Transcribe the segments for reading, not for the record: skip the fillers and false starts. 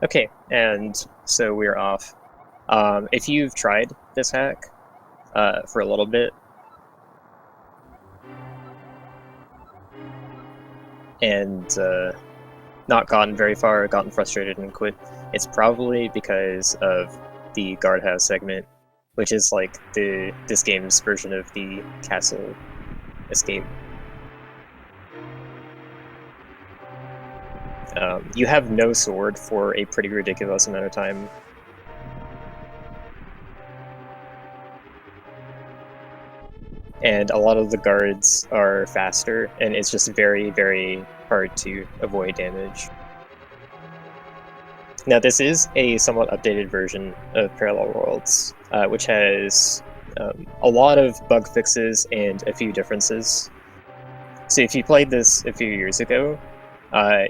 Okay, and so we're off. If you've tried this hack for a little bit, and not gotten very far, gotten frustrated and quit, it's probably because of the guardhouse segment, which is like this game's version of the castle escape. You have no sword for a pretty ridiculous amount of time. And a lot of the guards are faster, and it's just very, very hard to avoid damage. Now, this is a somewhat updated version of Parallel Worlds, which has a lot of bug fixes and a few differences. So if you played this a few years ago,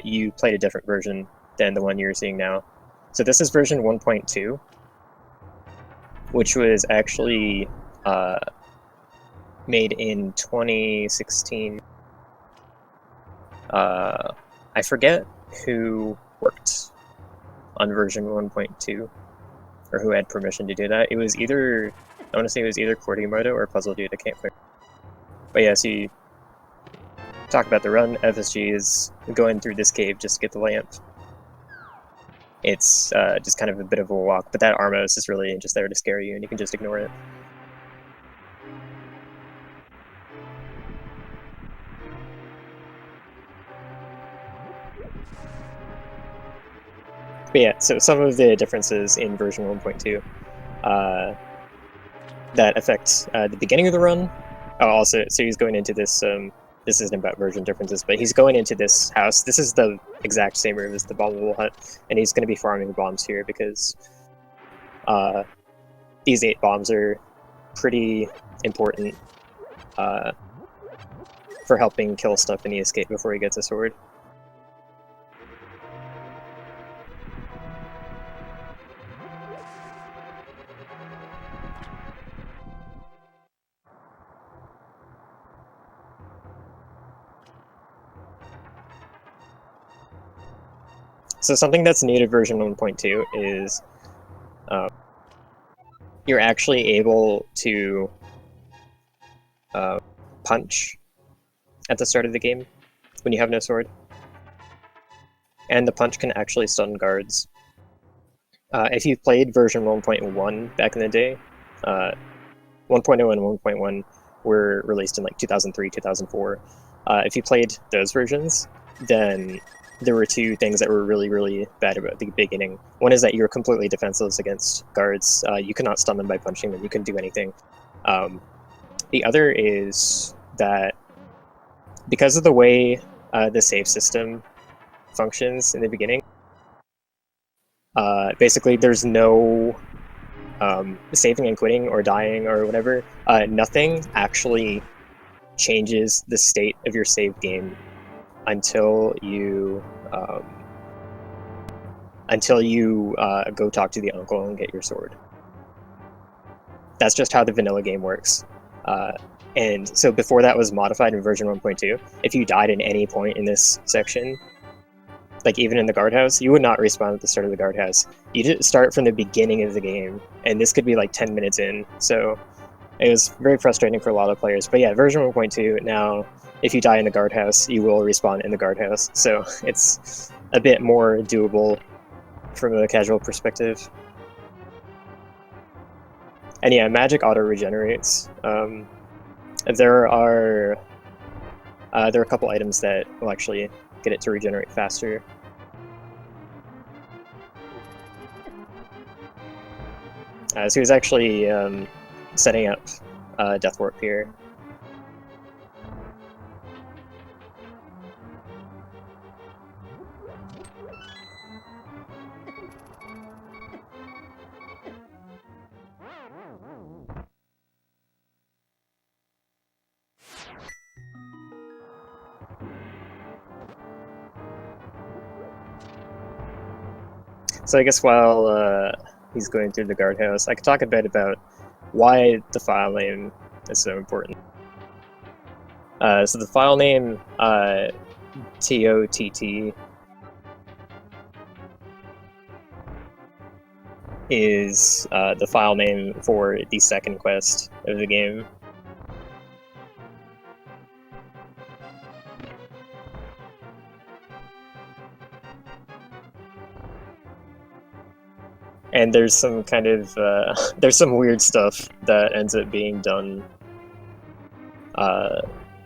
you played a different version than the one you're seeing now. So this is version 1.2, which was actually made in 2016. I forget who worked on version 1.2 or who had permission to do that. It was either, I want to say it was either Quordimoto or Puzzle Dude, I can't quite. But yeah, so you talk about the run. FSG is going through this cave just to get the lamp. It's just kind of a bit of a walk, but that Armos is really just there to scare you, and you can just ignore it. But yeah, so some of the differences in version 1.2 that affect the beginning of the run. Oh, also, so he's going into this, this isn't about version differences, but he's going into this house. This is the exact same room as the bombable hut, and he's going to be farming bombs here because these 8 bombs are pretty important for helping kill stuff in the escape before he gets a sword. So something that's native version 1.2 is you're actually able to punch at the start of the game when you have no sword. And the punch can actually stun guards. If you've played version 1.1 back in the day, 1.0 and 1.1 were released in like 2003, 2004. If you played those versions, then there were 2 things that were really, really bad about the beginning. One is that you're completely defenseless against guards. You cannot stun them by punching them. You can do anything. The other is that because of the way the save system functions in the beginning, basically there's no saving and quitting or dying or whatever. Nothing actually changes the state of your save game until you go talk to the uncle and get your sword. That's just how the vanilla game works. And so before that was modified in version 1.2, if you died at any point in this section, like even in the guardhouse, you would not respawn at the start of the guardhouse. You just start from the beginning of the game, and this could be like 10 minutes in. So it was very frustrating for a lot of players. But yeah, version 1.2 now, if you die in the guardhouse, you will respawn in the guardhouse. So it's a bit more doable from a casual perspective. And yeah, magic auto regenerates. There are a couple items that will actually get it to regenerate faster. So he's actually setting up Death Warp here. So I guess while he's going through the guardhouse, I could talk a bit about why the file name is so important. So the file name TOTT is the file name for the second quest of the game. And there's some kind of there's some weird stuff that ends up being done,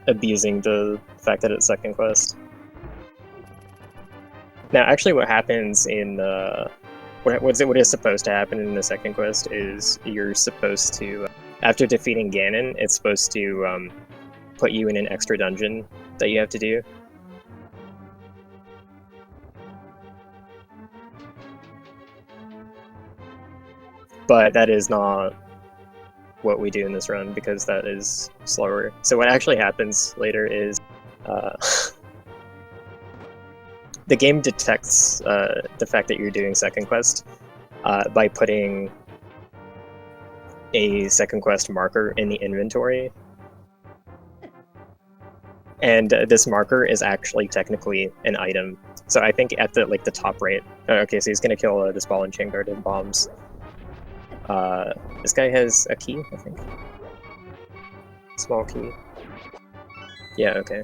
abusing the fact that it's second quest. Now, actually, what happens in what is supposed to happen in the second quest is you're supposed to, after defeating Ganon, it's supposed to put you in an extra dungeon that you have to do. But that is not what we do in this run, because that is slower. So what actually happens later is the game detects the fact that you're doing second quest by putting a second quest marker in the inventory. And this marker is actually technically an item. So I think at the the top right. Okay, so he's gonna kill this ball and chain guard and bombs. This guy has a key, I think. Small key. Yeah, okay.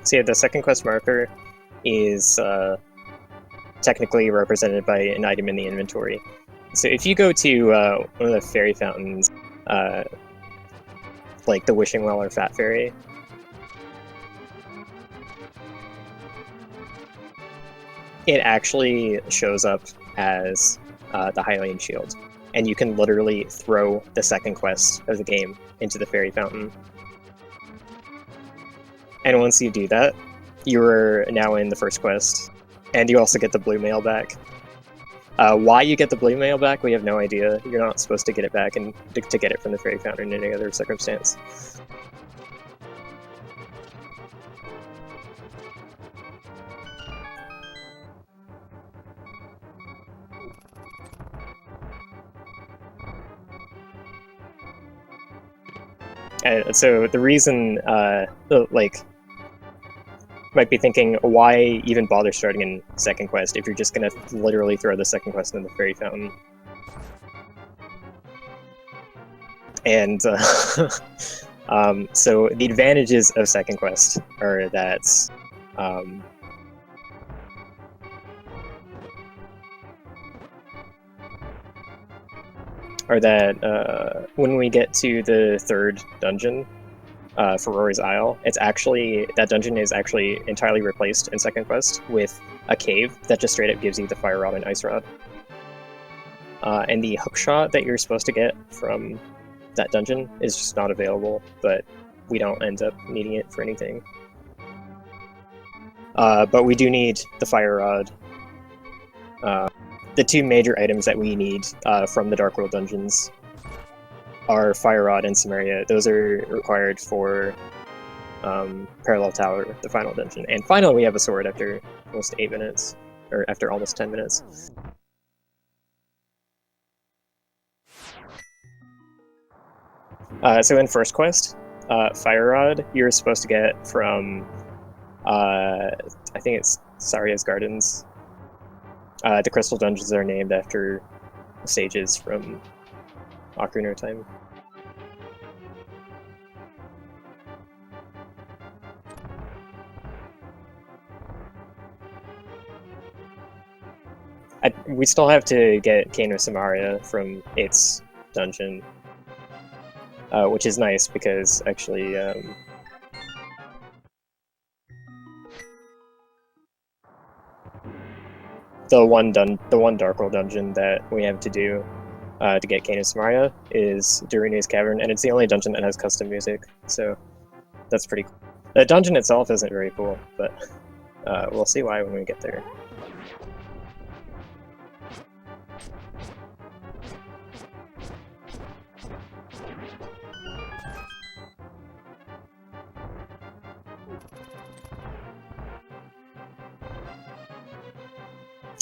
So yeah, the second quest marker is technically represented by an item in the inventory. So if you go to one of the fairy fountains, like the Wishing Well or Fat Fairy, it actually shows up as the Hylian Shield, and you can literally throw the second quest of the game into the fairy fountain. And once you do that, you're now in the first quest, and you also get the blue mail back. Why you get the blue mail back, we have no idea. You're not supposed to get it back and to get it from the fairy fountain in any other circumstance. And so the reason, might be thinking, why even bother starting in second quest if you're just gonna literally throw the second quest in the fairy fountain? And so the advantages of second quest are that when we get to the third dungeon, for Rory's Isle, that dungeon is actually entirely replaced in second quest with a cave that just straight up gives you the fire rod and ice rod. And the hookshot that you're supposed to get from that dungeon is just not available, but we don't end up needing it for anything. But we do need the fire rod. The two major items that we need from the Dark World dungeons are Fire Rod and Samaria. Those are required for Parallel Tower, the final dungeon. And finally we have a sword after almost 8 minutes, or after almost 10 minutes. So in first quest, Fire Rod, you're supposed to get from, I think it's Saria's Gardens. The crystal dungeons are named after stages from Ocarina of Time. We still have to get Cane of Samaria from its dungeon, which is nice because actually the one Dark World dungeon that we have to do to get Cane of Samaria is Darune's Cavern, and it's the only dungeon that has custom music, so that's pretty cool. The dungeon itself isn't very cool, but we'll see why when we get there.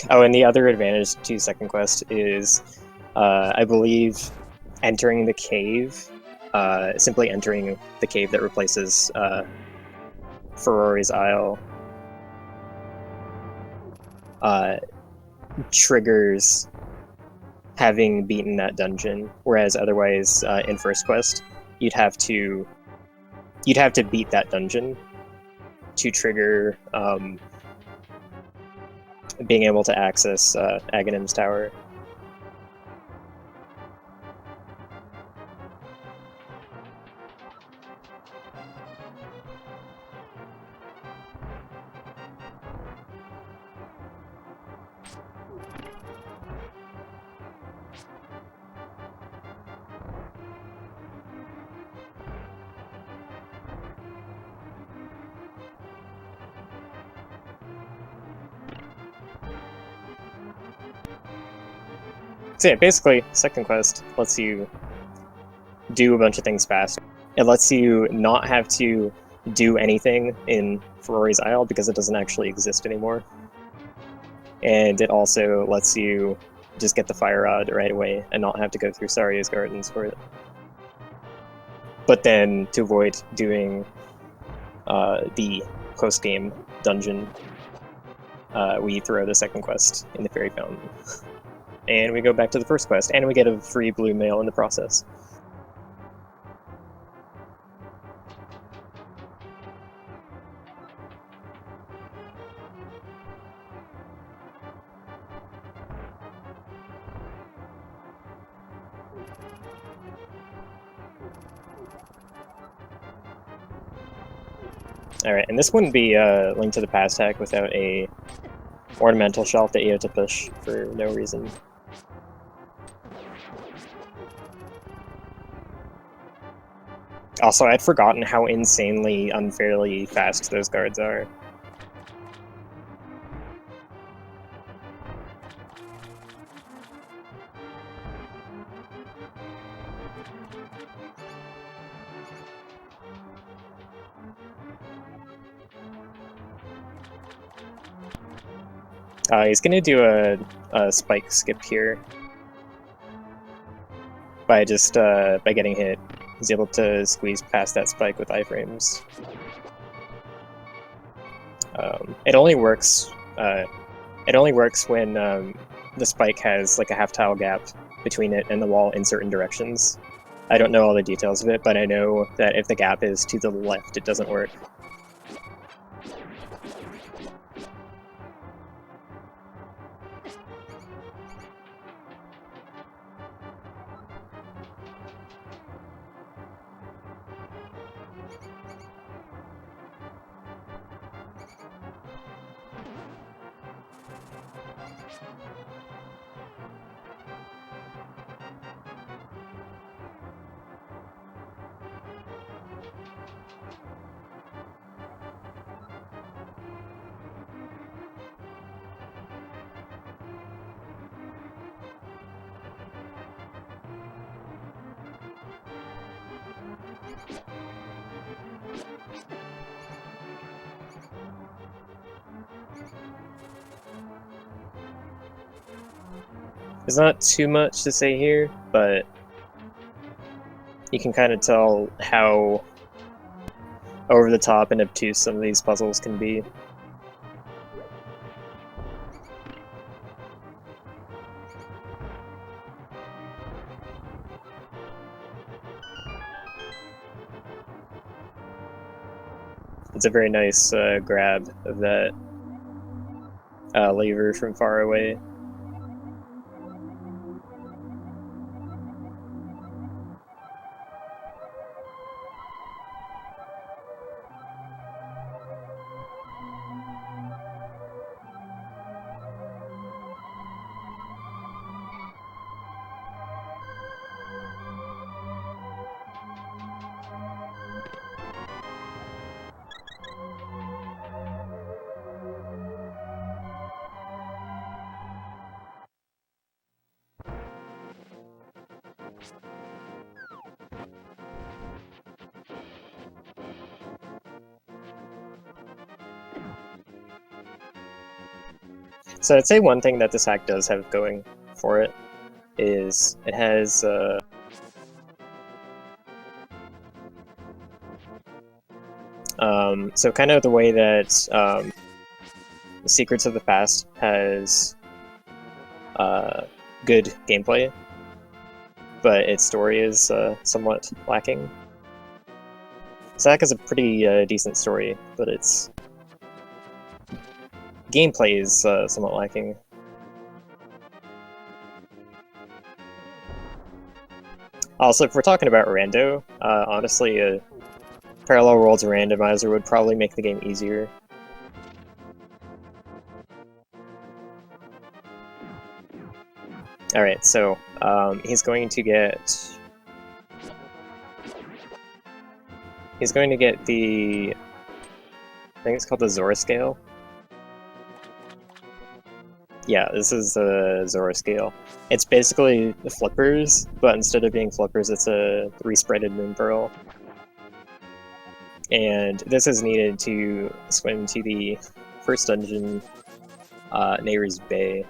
Oh, and the other advantage to second quest is, I believe, entering the cave simply entering the cave that replaces Ferrari's Isle triggers having beaten that dungeon, whereas otherwise in First Quest you'd have to beat that dungeon to trigger being able to access Aghanim's tower. So yeah, basically, second quest lets you do a bunch of things fast. It lets you not have to do anything in Ferrari's Isle because it doesn't actually exist anymore. And it also lets you just get the fire rod right away and not have to go through Saria's Gardens for it. But then, to avoid doing the post-game dungeon, we throw the second quest in the Fairy Fountain. And we go back to the first quest, and we get a free blue mail in the process. Alright, and this wouldn't be Link to the Past hack without a ornamental shelf that you have to push for no reason. Also, I'd forgotten how insanely unfairly fast those guards are. He's gonna do a spike skip here by just by getting hit. He's able to squeeze past that spike with iframes. It only works. It only works when the spike has like a half tile gap between it and the wall in certain directions. I don't know all the details of it, but I know that if the gap is to the left, it doesn't work. There's not too much to say here, but you can kind of tell how over the top and obtuse some of these puzzles can be. It's a very nice grab of that lever from far away. So I'd say one thing that this hack does have going for it is it has So kind of the way that Secrets of the Past has good gameplay, but its story is somewhat lacking. Zack has a pretty decent story, but its gameplay is somewhat lacking. Also, if we're talking about rando, honestly, a Parallel Worlds randomizer would probably make the game easier. Alright, so he's going to get the, I think it's called the Zora scale. Yeah, this is the Zora scale. It's basically the flippers, but instead of being flippers, it's a re-spreaded moon pearl. And this is needed to swim to the first dungeon, Nehru's Bay.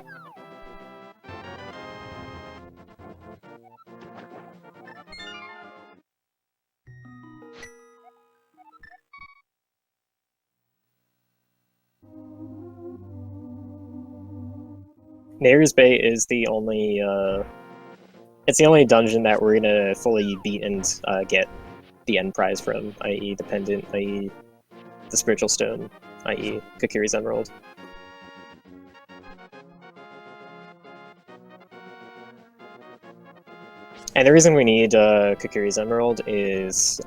Nehru's Bay is the only, it's the only dungeon that we're gonna fully beat and get the end prize from, i.e. the pendant, i.e. the spiritual stone, i.e. Kokiri's emerald. And the reason we need Kokiri's emerald is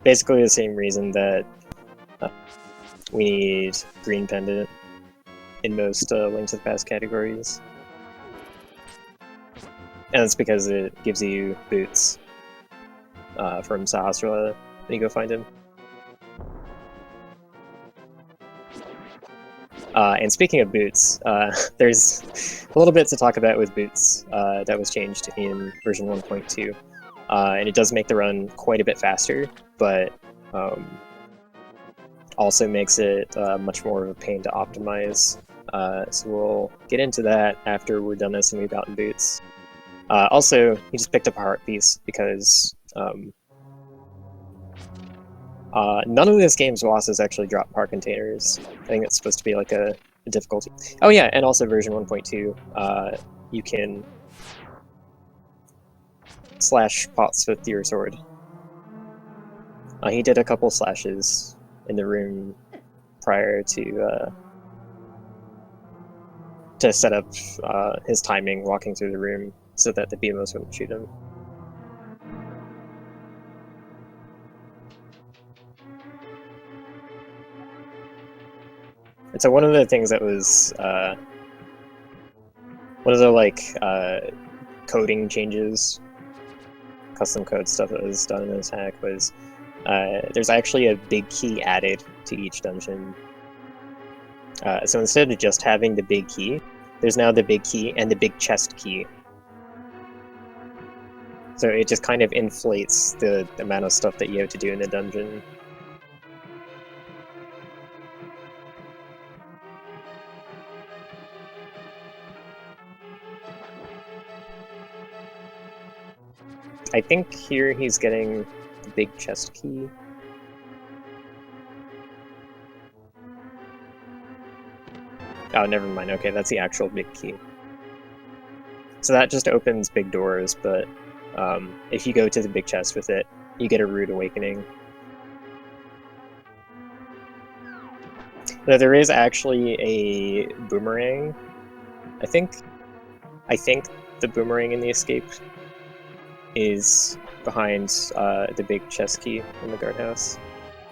basically the same reason that we need green pendant in most Link to the Past categories. And that's because it gives you boots from Sahasrara when you go find him. And speaking of boots, there's a little bit to talk about with boots that was changed in version 1.2. And it does make the run quite a bit faster, but also makes it much more of a pain to optimize. So we'll get into that after we're done messing about in boots. Also, he just picked up a heart piece because none of this game's bosses actually drop heart containers. I think it's supposed to be like a difficulty. Oh yeah, and also version 1.2, you can slash pots with your sword. He did a couple slashes in the room prior to set up his timing walking through the room so that the BMOs wouldn't shoot him. And so one of the things that was one of the like coding changes, custom code stuff that was done in this hack was there's actually a big key added to each dungeon. So instead of just having the big key, there's now the big key and the big chest key. So it just kind of inflates the amount of stuff that you have to do in the dungeon. I think here he's getting the big chest key. Oh, never mind. Okay, that's the actual big key. So that just opens big doors, but if you go to the big chest with it, you get a rude awakening. Now, there is actually a boomerang. I think the boomerang in the escape is behind the big chest key in the guardhouse.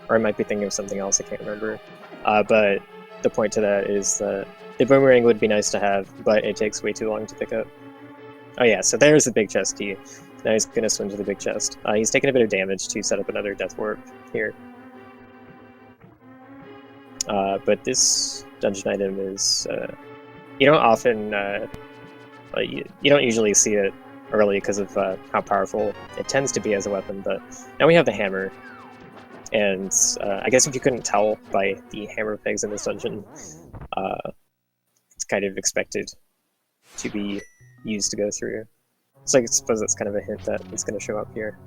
Or I might be thinking of something else, I can't remember. But the point to that is that the boomerang would be nice to have, but it takes way too long to pick up. Oh yeah, so there's the big chest key. Now he's going to swim to the big chest. He's taking a bit of damage to set up another death warp here. But this dungeon item is... you don't often... you don't usually see it early because of how powerful it tends to be as a weapon, but now we have the hammer. And I guess if you couldn't tell by the hammer pegs in this dungeon, it's kind of expected to be used to go through. So I suppose that's kind of a hint that it's going to show up here.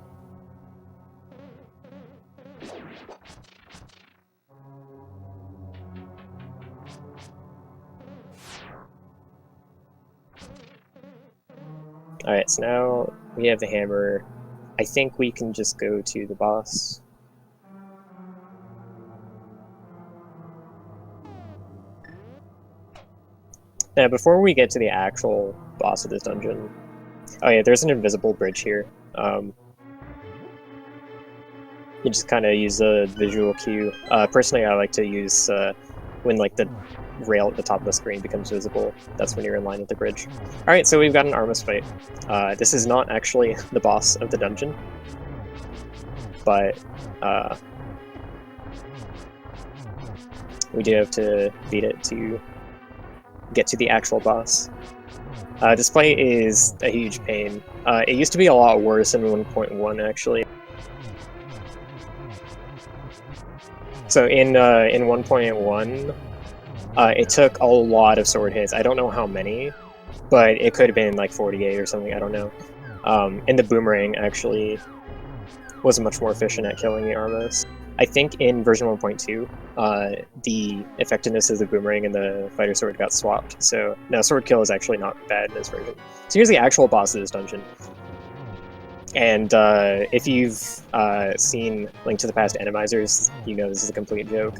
Alright, so now we have the hammer. I think we can just go to the boss. Now, before we get to the actual boss of this dungeon... Oh yeah, there's an invisible bridge here. You just kind of use a visual cue. Personally, I like to use when like the rail at the top of the screen becomes visible. That's when you're in line with the bridge. Alright, so we've got an Armus fight. This is not actually the boss of the dungeon, but we do have to beat it to get to the actual boss. This fight is a huge pain. It used to be a lot worse in 1.1 actually. So in 1.1, it took a lot of sword hits. I don't know how many, but it could have been like 48 or something, I don't know. And the boomerang actually was much more efficient at killing the Armus. I think in version 1.2, the effectiveness of the boomerang and the fighter sword got swapped, so now sword kill is actually not bad in this version. So here's the actual boss of this dungeon. And if you've seen Link to the Past Animizers, you know this is a complete joke.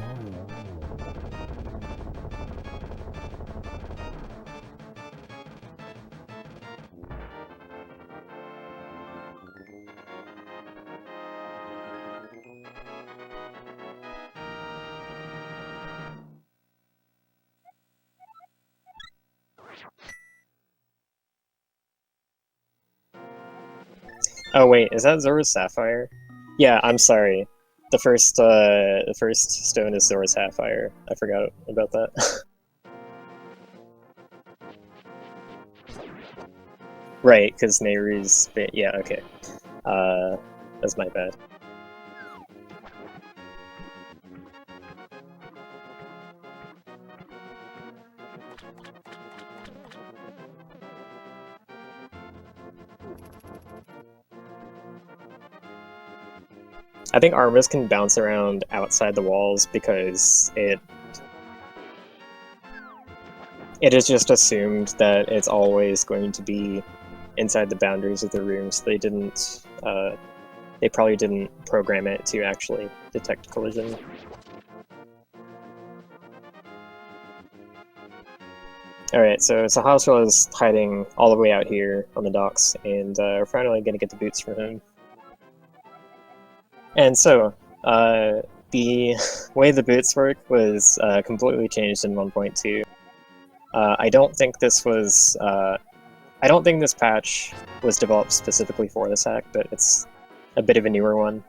Oh wait, is that Zora's Sapphire? Yeah, I'm sorry. The first stone is Zora's Sapphire. I forgot about that. Right, because Nehru's... Yeah, okay. That's my bad. I think Armus can bounce around outside the walls because it is just assumed that it's always going to be inside the boundaries of the rooms. They didn't, they probably didn't program it to actually detect collision. Alright, so Sahasra is hiding all the way out here on the docks, and we're finally gonna get the boots from him. And so, the way the boots work was completely changed in 1.2. I don't think this was... I don't think this patch was developed specifically for this hack, but it's a bit of a newer one.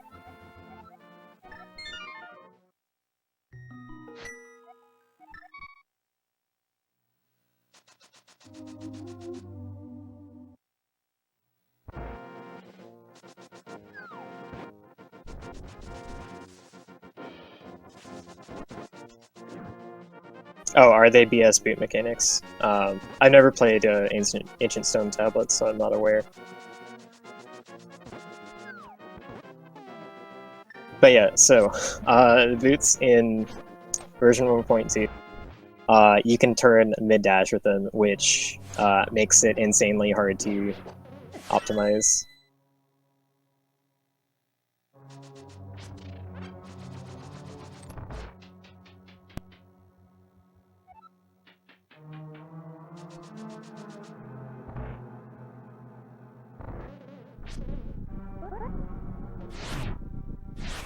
Oh, are they BS boot mechanics? I've never played Ancient Stone Tablets, so I'm not aware. But yeah, so, the boots in version 1.2, you can turn mid-dash with them, which makes it insanely hard to optimize.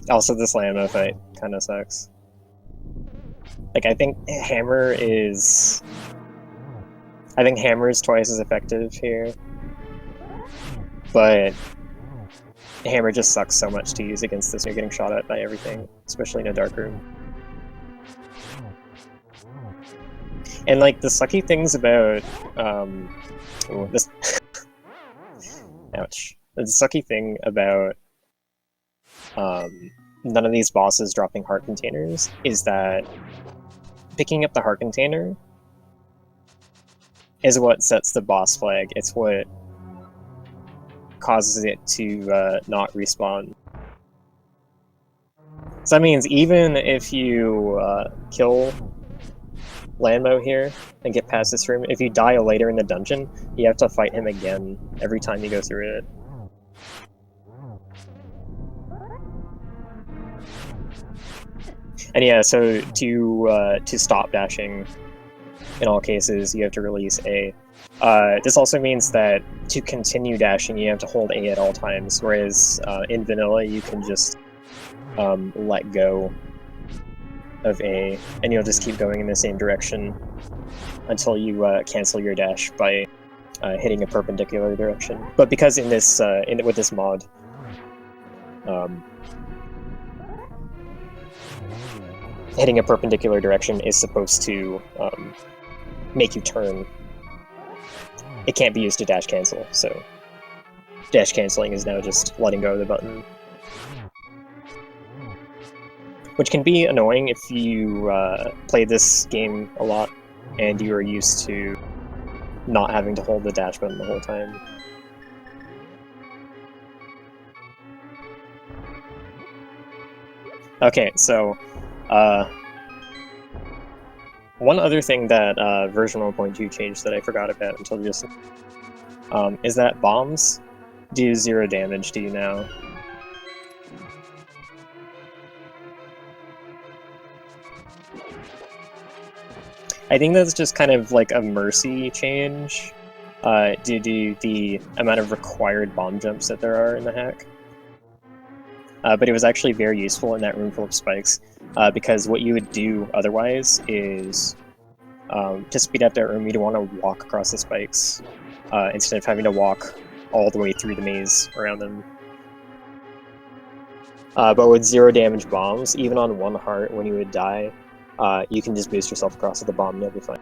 Also, this Lambda fight kind of sucks. Like, I think Hammer is twice as effective here, but Hammer just sucks so much to use against this. You're getting shot at by everything, especially in a dark room. And like the sucky things about this ouch. The sucky thing about none of these bosses dropping heart containers is that picking up the heart container is what sets the boss flag. It's what causes it to not respawn. So that means even if you kill Landmo here and get past this room, if you die later in the dungeon, you have to fight him again every time you go through it. And yeah, so to stop dashing, in all cases, you have to release A. This also means that to continue dashing, you have to hold A at all times, whereas in vanilla, you can just let go of A, and you'll just keep going in the same direction until you cancel your dash by hitting a perpendicular direction. But because in this with this mod, hitting a perpendicular direction is supposed to make you turn. It can't be used to dash cancel, so dash canceling is now just letting go of the button. Which can be annoying if you play this game a lot and you are used to not having to hold the dash button the whole time. Okay, so one other thing that version 1.2 changed that I forgot about until just is that bombs do 0 damage to you now. I think that's just kind of like a mercy change due to the amount of required bomb jumps that there are in the hack. But it was actually very useful in that room full of spikes, because what you would do otherwise is to speed up that room, you'd want to walk across the spikes instead of having to walk all the way through the maze around them. But with 0 damage bombs, even on 1 heart when you would die, you can just boost yourself across with the bomb and you'll be fine.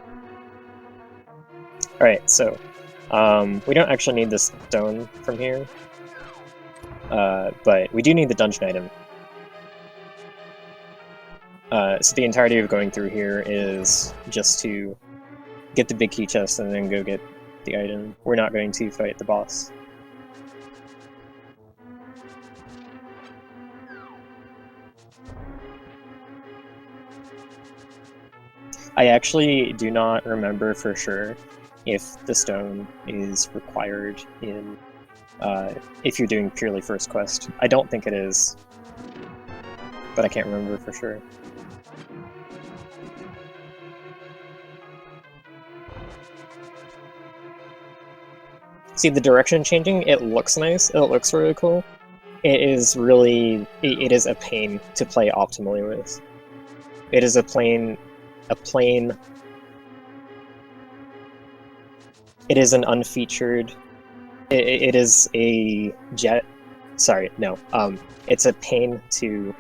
Alright, so we don't actually need this stone from here, but we do need the dungeon item. So the entirety of going through here is just to get the big key chest and then go get the item. We're not going to fight the boss. I actually do not remember for sure if the stone is required in if you're doing purely first quest. I don't think it is, but I can't remember for sure. See, the direction changing, it looks nice, it looks really cool. It is really, it is a pain to play optimally with. It is a plain, it is an unfeatured, it is a jet, sorry, no, it's a pain to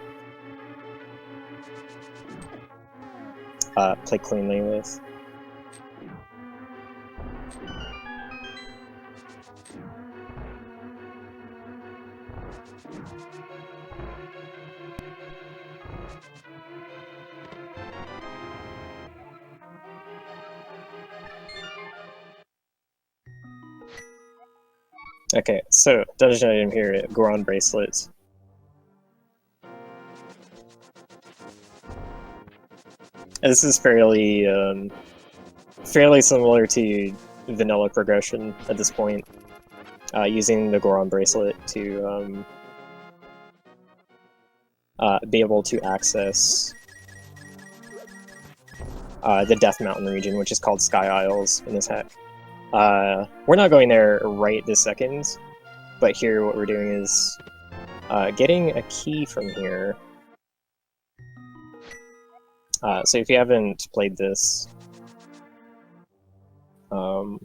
play cleanly with. Okay, so dungeon item here, Goron bracelets. This is fairly similar to vanilla progression at this point, using the Goron bracelet to be able to access the Death Mountain region, which is called Sky Isles in this hack. We're not going there right this second, but here what we're doing is getting a key from here. So if you haven't played this, one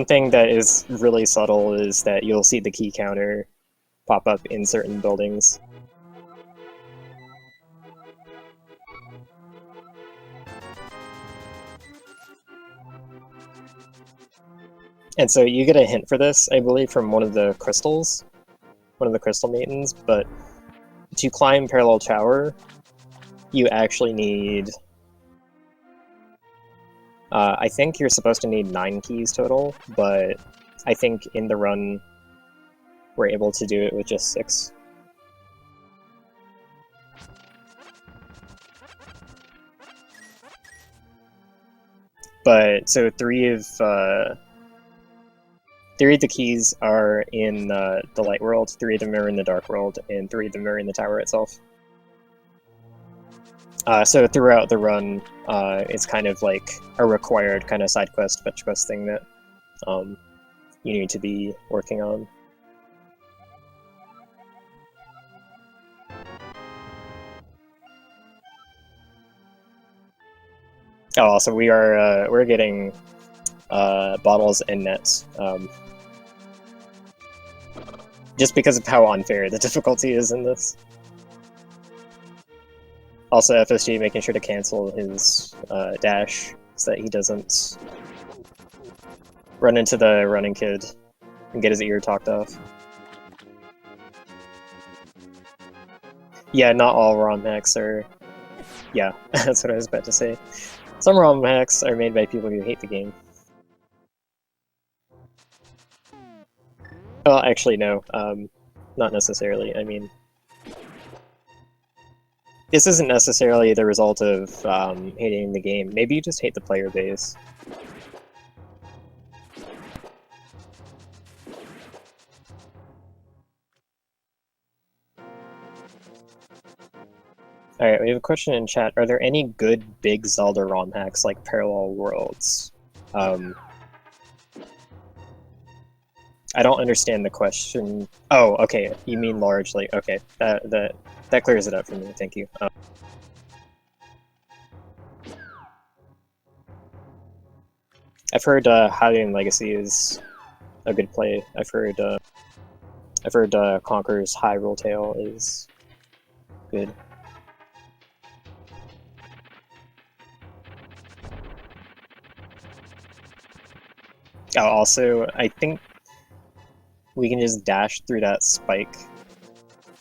thing that is really subtle is that you'll see the key counter pop up in certain buildings. And so you get a hint for this, I believe, from one of the crystals, one of the crystal maidens, but to climb Parallel Tower, you actually need... I think you're supposed to need 9 keys total, but I think in the run we're able to do it with just 6. But so three of the keys are in the light world, 3 of them are in the dark world, and 3 of them are in the tower itself. So throughout the run, it's kind of like a required kind of side quest, fetch quest thing that you need to be working on. Oh, also we're getting bottles and nets, just because of how unfair the difficulty is in this. Also, FSG making sure to cancel his dash so that he doesn't run into the running kid and get his ear talked off. Yeah, not all ROM hacks are... Yeah, that's what I was about to say. Some ROM hacks are made by people who hate the game. Well, actually, no. Not necessarily. I mean, this isn't necessarily the result of hating the game. Maybe you just hate the player base. Alright, we have a question in chat. Are there any good big Zelda ROM hacks like Parallel Worlds? I don't understand the question. Oh, okay. You mean largely. Okay, that clears it up for me. Thank you. I've heard Hylian Legacy is a good play. I've heard Conker's Hyrule Tale is good. Oh, also, I think we can just dash through that spike.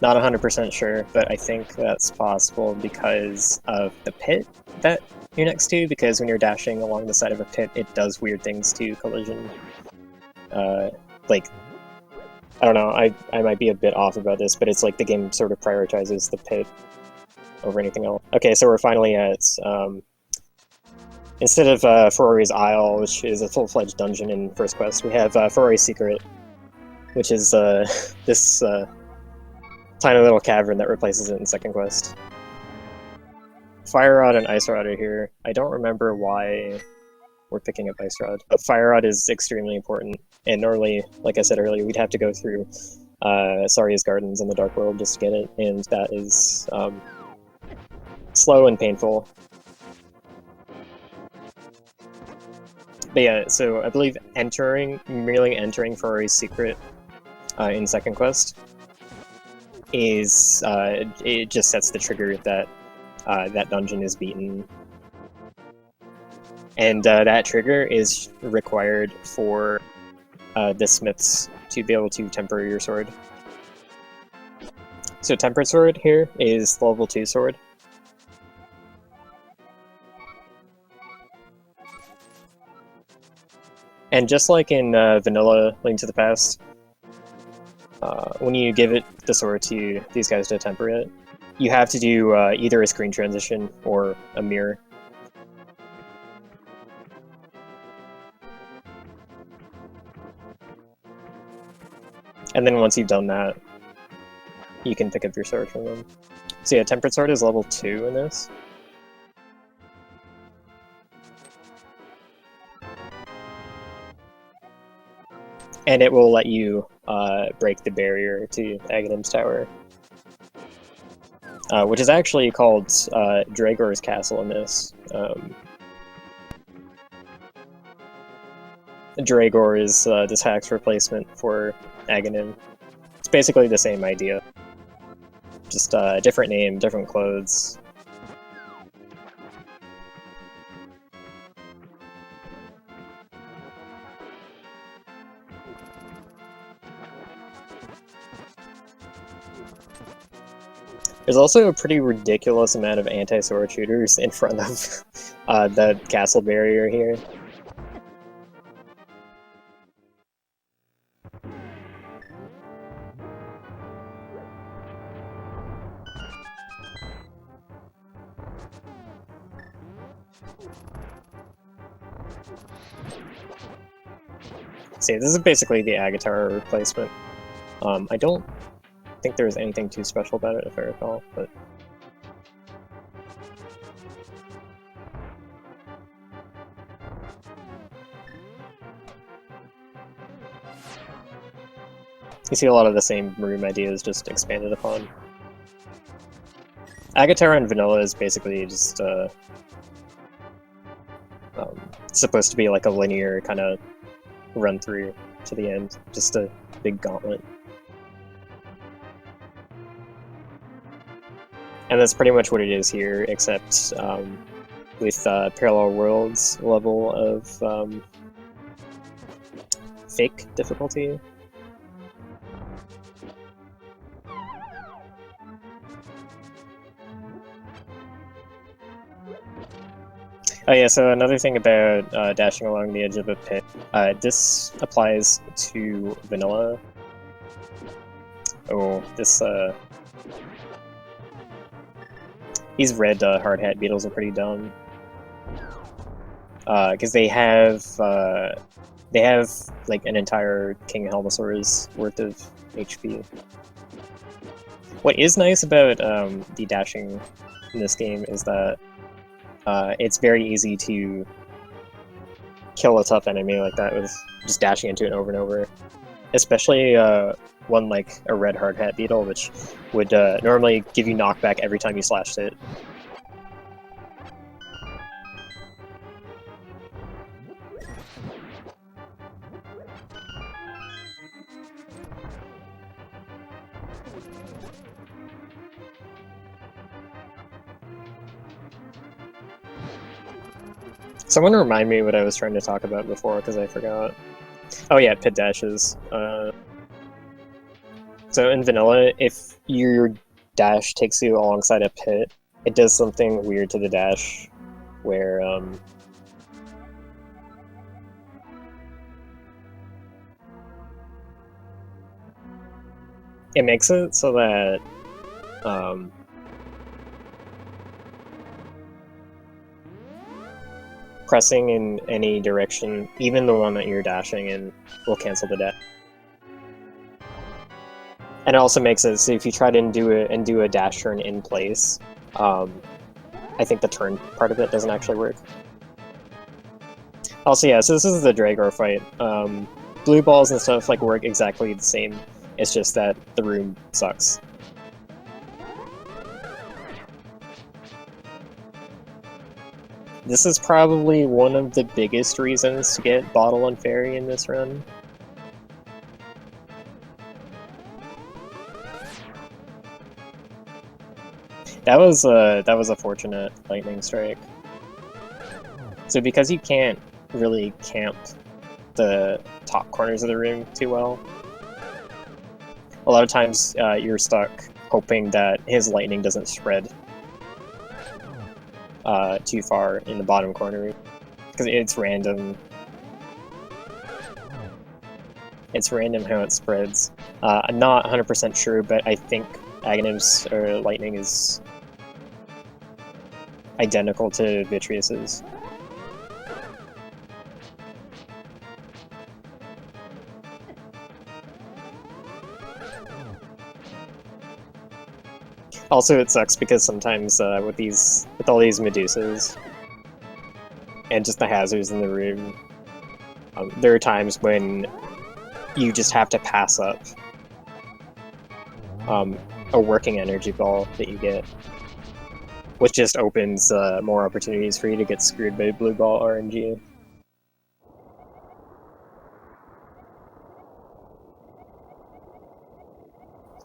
Not 100% sure, but I think that's possible because of the pit that you're next to, because when you're dashing along the side of a pit, it does weird things to collision. Like, I don't know, I might be a bit off about this, but it's like the game sort of prioritizes the pit over anything else. Okay, so we're finally at, instead of Ferrari's Isle, which is a full-fledged dungeon in First Quest, we have Ferrari's Secret, which is this tiny little cavern that replaces it in Second Quest. Fire Rod and Ice Rod are here. I don't remember why we're picking up Ice Rod, but Fire Rod is extremely important, and normally, like I said earlier, we'd have to go through Saria's Gardens in the Dark World just to get it, and that is slow and painful. But yeah, so I believe merely entering Ferrari's Secret in Second Quest is, it just sets the trigger that that dungeon is beaten. And that trigger is required for the smiths to be able to temper your sword. So Tempered Sword here is the level 2 sword. And just like in Vanilla Link to the Past, when you give it the sword to these guys to temper it, you have to do either a screen transition or a mirror. And then once you've done that, you can pick up your sword from them. So yeah, Tempered Sword is level 2 in this. And it will let you break the barrier to Aghanim's Tower. Which is actually called Dragor's Castle in this. Dragor is this hack's replacement for Aghanim. It's basically the same idea. Just different name, different clothes. There's also a pretty ridiculous amount of anti-sword shooters in front of the castle barrier here. See, this is basically the Agatara replacement. I don't think there was anything too special about it, if I recall, but... You see a lot of the same room ideas just expanded upon. Agatara and Vanilla is basically just supposed to be like a linear kind of run through to the end, just a big gauntlet. And that's pretty much what it is here, except with Parallel Worlds level of fake difficulty. Oh yeah, so another thing about dashing along the edge of a pit, this applies to Vanilla. Oh, this, these red hard hat beetles are pretty dumb. Because they have like an entire King Helmasaur's worth of HP. What is nice about the dashing in this game is that it's very easy to kill a tough enemy like that with just dashing into it over and over. Especially one like a red hard hat beetle, which would normally give you knockback every time you slashed it. Someone remind me what I was trying to talk about before, because I forgot. Oh yeah, pit dashes. So in Vanilla, if your dash takes you alongside a pit, it does something weird to the dash, where it makes it so that pressing in any direction, even the one that you're dashing in, will cancel the dash. And it also makes it so if you try to do a dash turn in place, I think the turn part of it doesn't actually work. Also, yeah, so this is the Dragor fight. Blue balls and stuff like work exactly the same. It's just that the room sucks. This is probably one of the biggest reasons to get Bottle and Fairy in this run. That was a fortunate lightning strike. So because you can't really camp the top corners of the room too well, a lot of times you're stuck hoping that his lightning doesn't spread too far in the bottom corner, because it's random. It's random how it spreads. I'm not 100% sure, but I think Aghanim's lightning is identical to Vitreous's. Also, it sucks because sometimes with all these Medusas and just the hazards in the room, there are times when you just have to pass up a working energy ball that you get, which just opens more opportunities for you to get screwed by blue ball RNG.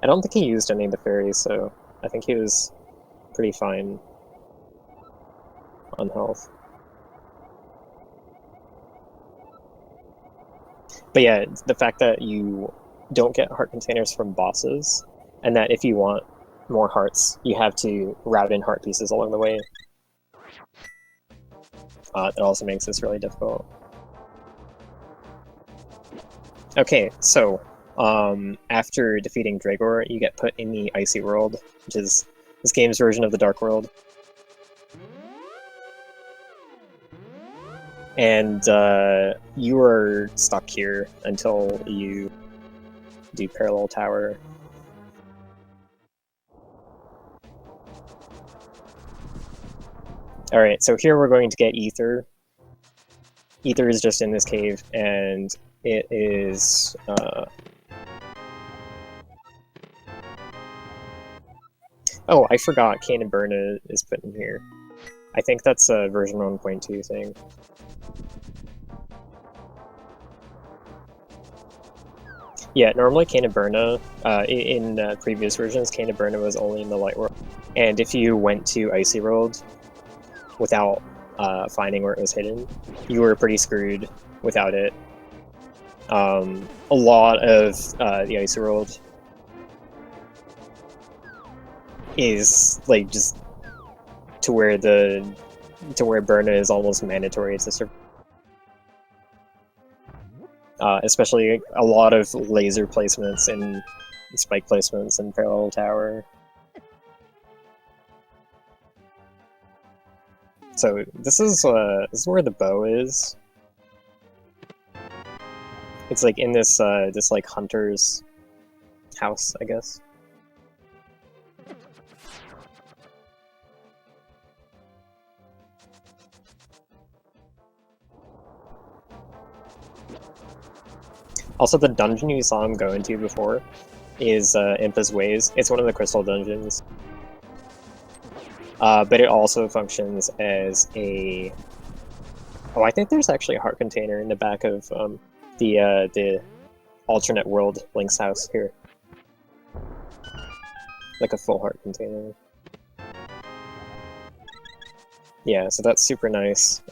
I don't think he used any of the fairies, so I think he was pretty fine on health. But yeah, the fact that you don't get heart containers from bosses, and that if you want more hearts, you have to route in heart pieces along the way. That also makes this really difficult. Okay, so after defeating Dragor, you get put in the Icy World, which is this game's version of the Dark World. And you are stuck here until you do Parallel Tower. Alright, so here we're going to get Ether. Ether is just in this cave, and it is... Oh, I forgot Cane and Burna is put in here. I think that's a version 1.2 thing. Yeah, normally Cane and Burna, in previous versions, Cane and Burna was only in the Light World. And if you went to Icy World without finding where it was hidden, you were pretty screwed without it. A lot of the Icy World is like just to where Burna is almost mandatory to survive. Especially a lot of laser placements and spike placements in Parallel Tower. So this is where the bow is. It's like in this this like hunter's house, I guess. Also, the dungeon you saw him go into before is Impa's Ways. It's one of the crystal dungeons. But it also functions as a... Oh, I think there's actually a heart container in the back of the alternate world Link's house here. Like a full heart container. Yeah, so that's super nice.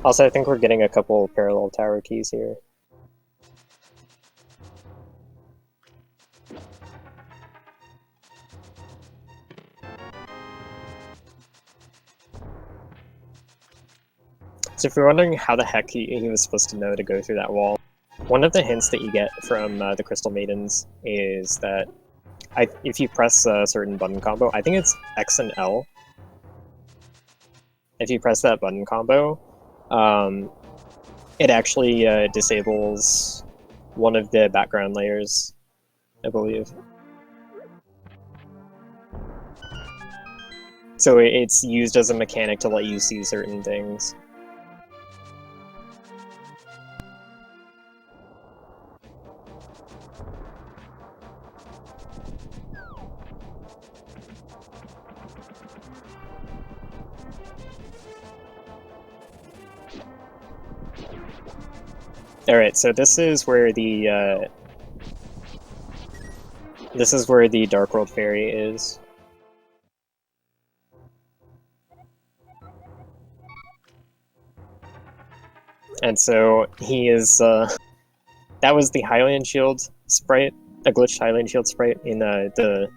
Also, I think we're getting a couple Parallel Tower keys here. So if you're wondering how the heck he was supposed to know to go through that wall, one of the hints that you get from the Crystal Maidens is that if you press a certain button combo, I think it's X and L, if you press that button combo, it actually disables one of the background layers, I believe. So it's used as a mechanic to let you see certain things. Alright, so this is where the Dark World Fairy is. And so he is that was the Hylian Shield sprite, a glitched Hylian Shield sprite in the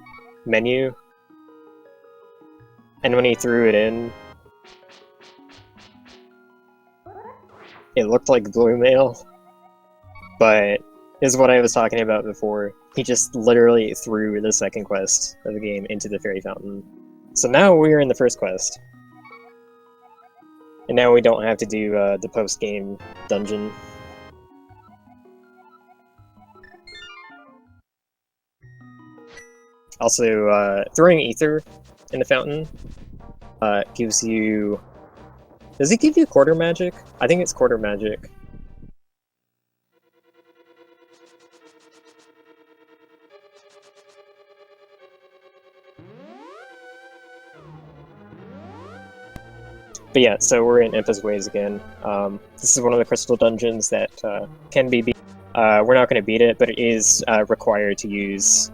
menu. And when he threw it in, it looked like blue mail. But is what I was talking about before. He just literally threw the second quest of the game into the Fairy Fountain. So now we're in the first quest. And now we don't have to do the post-game dungeon. Also, throwing Ether in the fountain gives you... Does it give you quarter magic? I think it's quarter magic. But yeah, so we're in Impa's Ways again. This is one of the crystal dungeons that can be beat. We're not going to beat it, but it is required to use...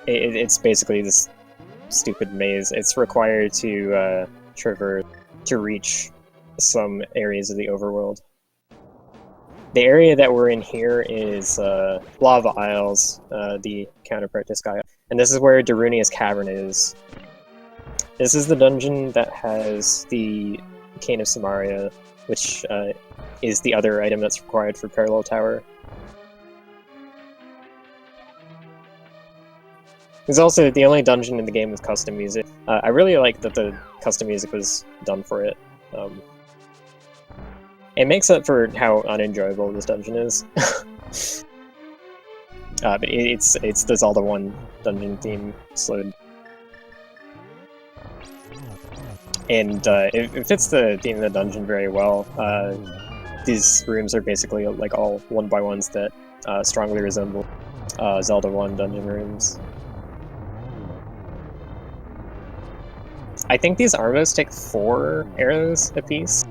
it's basically this stupid maze. It's required to traverse to reach some areas of the overworld. The area that we're in here is Lava Isles, the counterpart to Sky, and this is where Darunia's Cavern is. This is the dungeon that has the Cane of Samaria, which is the other item that's required for Parallel Tower. It's also the only dungeon in the game with custom music. I really like that the custom music was done for it. It makes up for how unenjoyable this dungeon is. But it's the Zelda 1 dungeon theme slowed. And it fits the theme of the dungeon very well. These rooms are basically like all 1x1s that strongly resemble Zelda 1 dungeon rooms. I think these armos take 4 arrows apiece,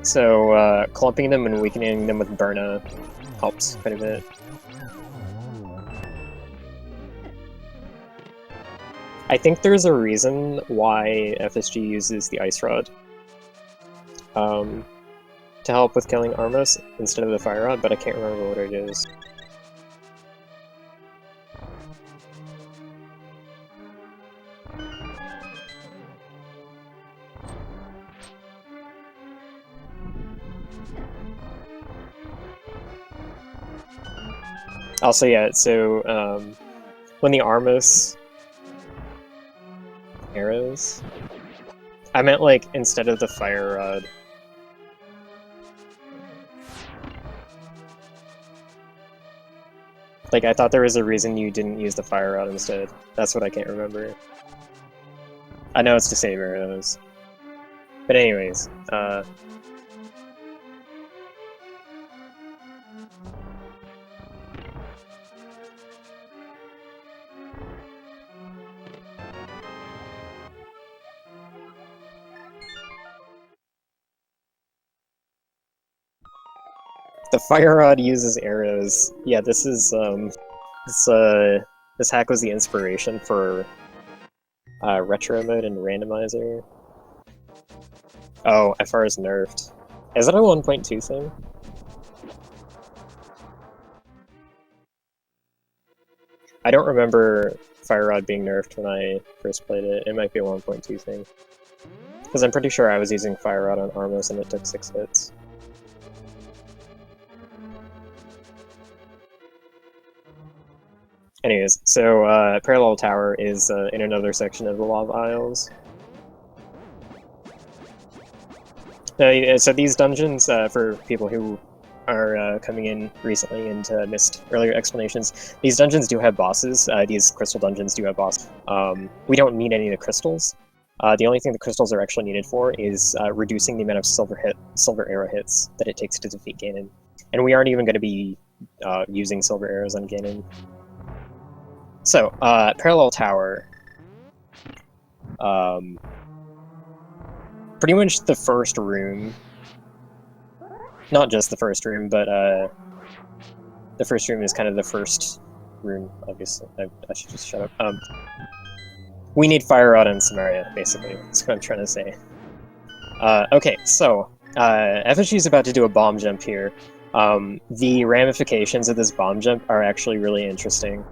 so clumping them and weakening them with Burna helps quite a bit. I think there's a reason why FSG uses the Ice Rod to help with killing Armos instead of the Fire Rod, but I can't remember what it is. Also, yeah, so when the Armos arrows, I meant like instead of the Fire Rod. Like, I thought there was a reason you didn't use the Fire Rod instead. That's what I can't remember. I know it's to save arrows. But anyways, the Fire Rod uses arrows. Yeah, this is, this hack was the inspiration for Retro Mode and Randomizer. Oh, FR is nerfed. Is that a 1.2 thing? I don't remember Fire Rod being nerfed when I first played it. It might be a 1.2 thing. Because I'm pretty sure I was using Fire Rod on Armos and it took 6 hits. Anyways, so Parallel Tower is in another section of the Lava Isles. So these dungeons, for people who are coming in recently and missed earlier explanations, these dungeons do have bosses. These crystal dungeons do have bosses. We don't need any of the crystals. The only thing the crystals are actually needed for is reducing the amount of silver arrow hits that it takes to defeat Ganon. And we aren't even going to be using silver arrows on Ganon. So, Parallel Tower. Pretty much the first room. Not just the first room, but the first room is kind of the first room, obviously. I should just shut up. We need Fire Rod and Samaria, basically. That's what I'm trying to say. Okay, so, FSG is about to do a bomb jump here. The ramifications of this bomb jump are actually really interesting.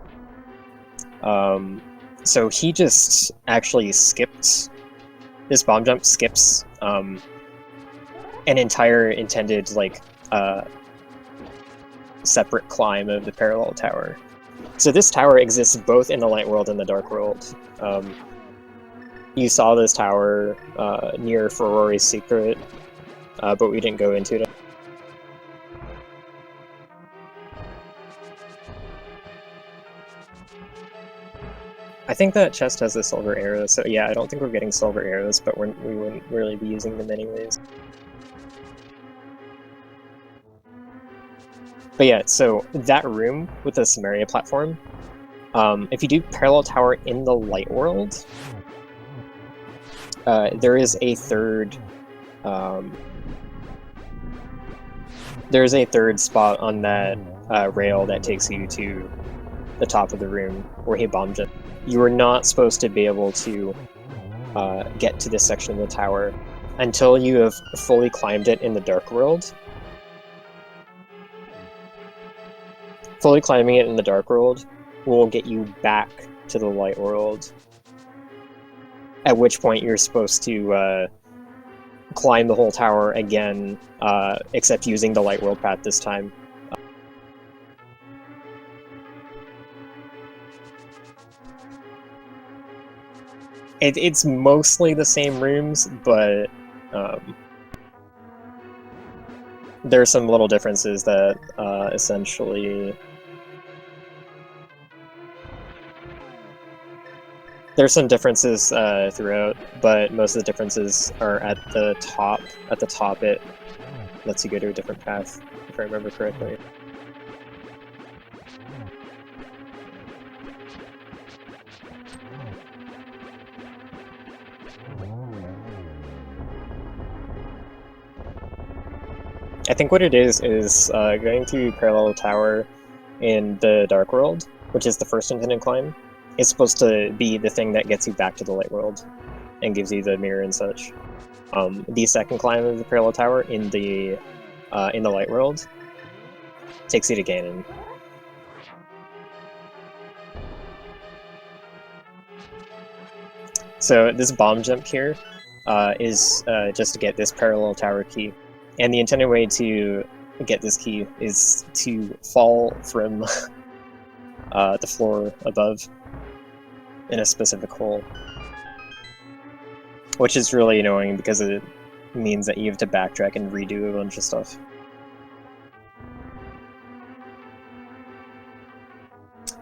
So he just actually skipped, this bomb jump skips, an entire intended, like, separate climb of the Parallel Tower. So this tower exists both in the Light World and the Dark World. You saw this tower, near Ferrori's Secret, but we didn't go into it. I think that chest has a silver arrow, so yeah, I don't think we're getting silver arrows, but we wouldn't really be using them anyways. But yeah, so that room with the Samaria platform, if you do Parallel Tower in the Light World, there is a third spot on that rail that takes you to the top of the room where he bombed it. You are not supposed to be able to get to this section of the tower until you have fully climbed it in the Dark World. Fully climbing it in the Dark World will get you back to the Light World, at which point you're supposed to climb the whole tower again, except using the Light World path this time. It's mostly the same rooms, but there are some little differences that essentially... There's some differences throughout, but most of the differences are at the top. At the top it lets you go to a different path, if I remember correctly. I think what it is going through Parallel Tower in the Dark World, which is the first intended climb, is supposed to be the thing that gets you back to the Light World and gives you the mirror and such. The second climb of the Parallel Tower in the Light World takes you to Ganon. So this bomb jump here is just to get this Parallel Tower key. And the intended way to get this key is to fall from the floor above in a specific hole. Which is really annoying because it means that you have to backtrack and redo a bunch of stuff.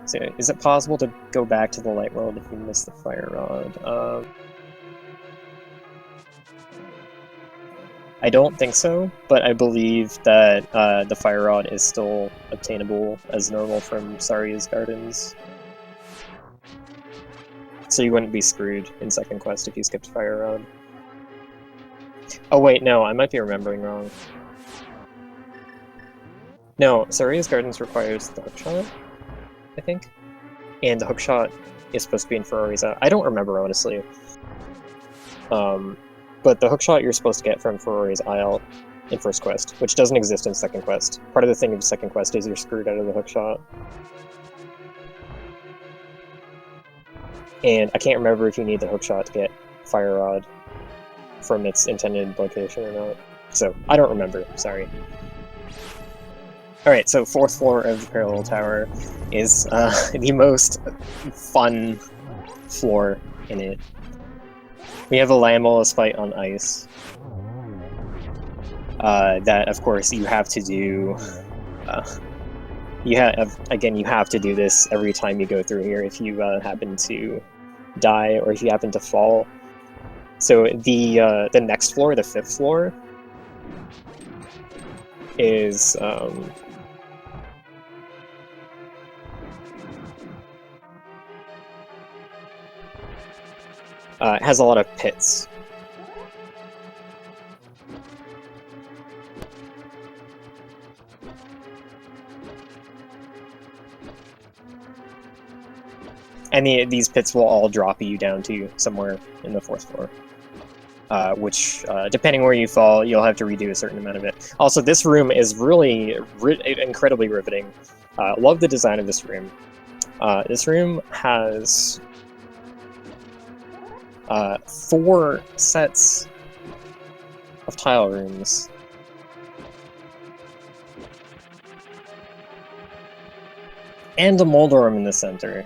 So, is it possible to go back to the Light World if you miss the Fire Rod? I don't think so, but I believe that the Fire Rod is still obtainable as normal from Saria's Gardens. So you wouldn't be screwed in second quest if you skipped Fire Rod. Oh wait, no, I might be remembering wrong. No, Saria's Gardens requires the hookshot, I think. And the hookshot is supposed to be in Ferrari's Isle. I don't remember, honestly. But the hookshot you're supposed to get from Ferrari's Isle in first quest, which doesn't exist in second quest. Part of the thing of second quest is you're screwed out of the hookshot. And I can't remember if you need the hookshot to get Fire Rod from its intended location or not. So, I don't remember, sorry. Alright, so fourth floor of the Parallel Tower is the most fun floor in it. We have a Lamellus fight on ice. That, of course, you have to do... you have to do this every time you go through here if you happen to die or if you happen to fall. So the next floor, the fifth floor, is has a lot of pits. And these pits will all drop you down to somewhere in the fourth floor. Which, depending where you fall, you'll have to redo a certain amount of it. Also, this room is really incredibly riveting. Love the design of this room. This room has 4 sets of tile rooms. And a Moldorm in the center.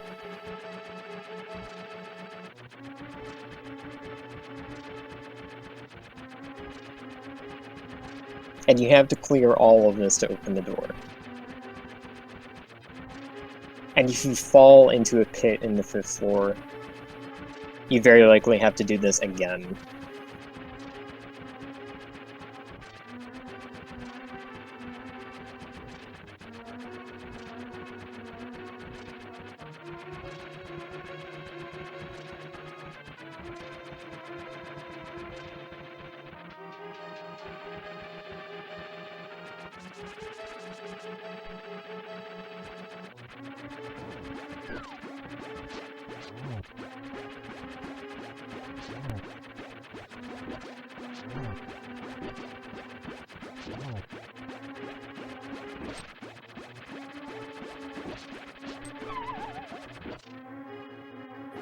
And you have to clear all of this to open the door. And if you fall into a pit in the 5th floor, you very likely have to do this again.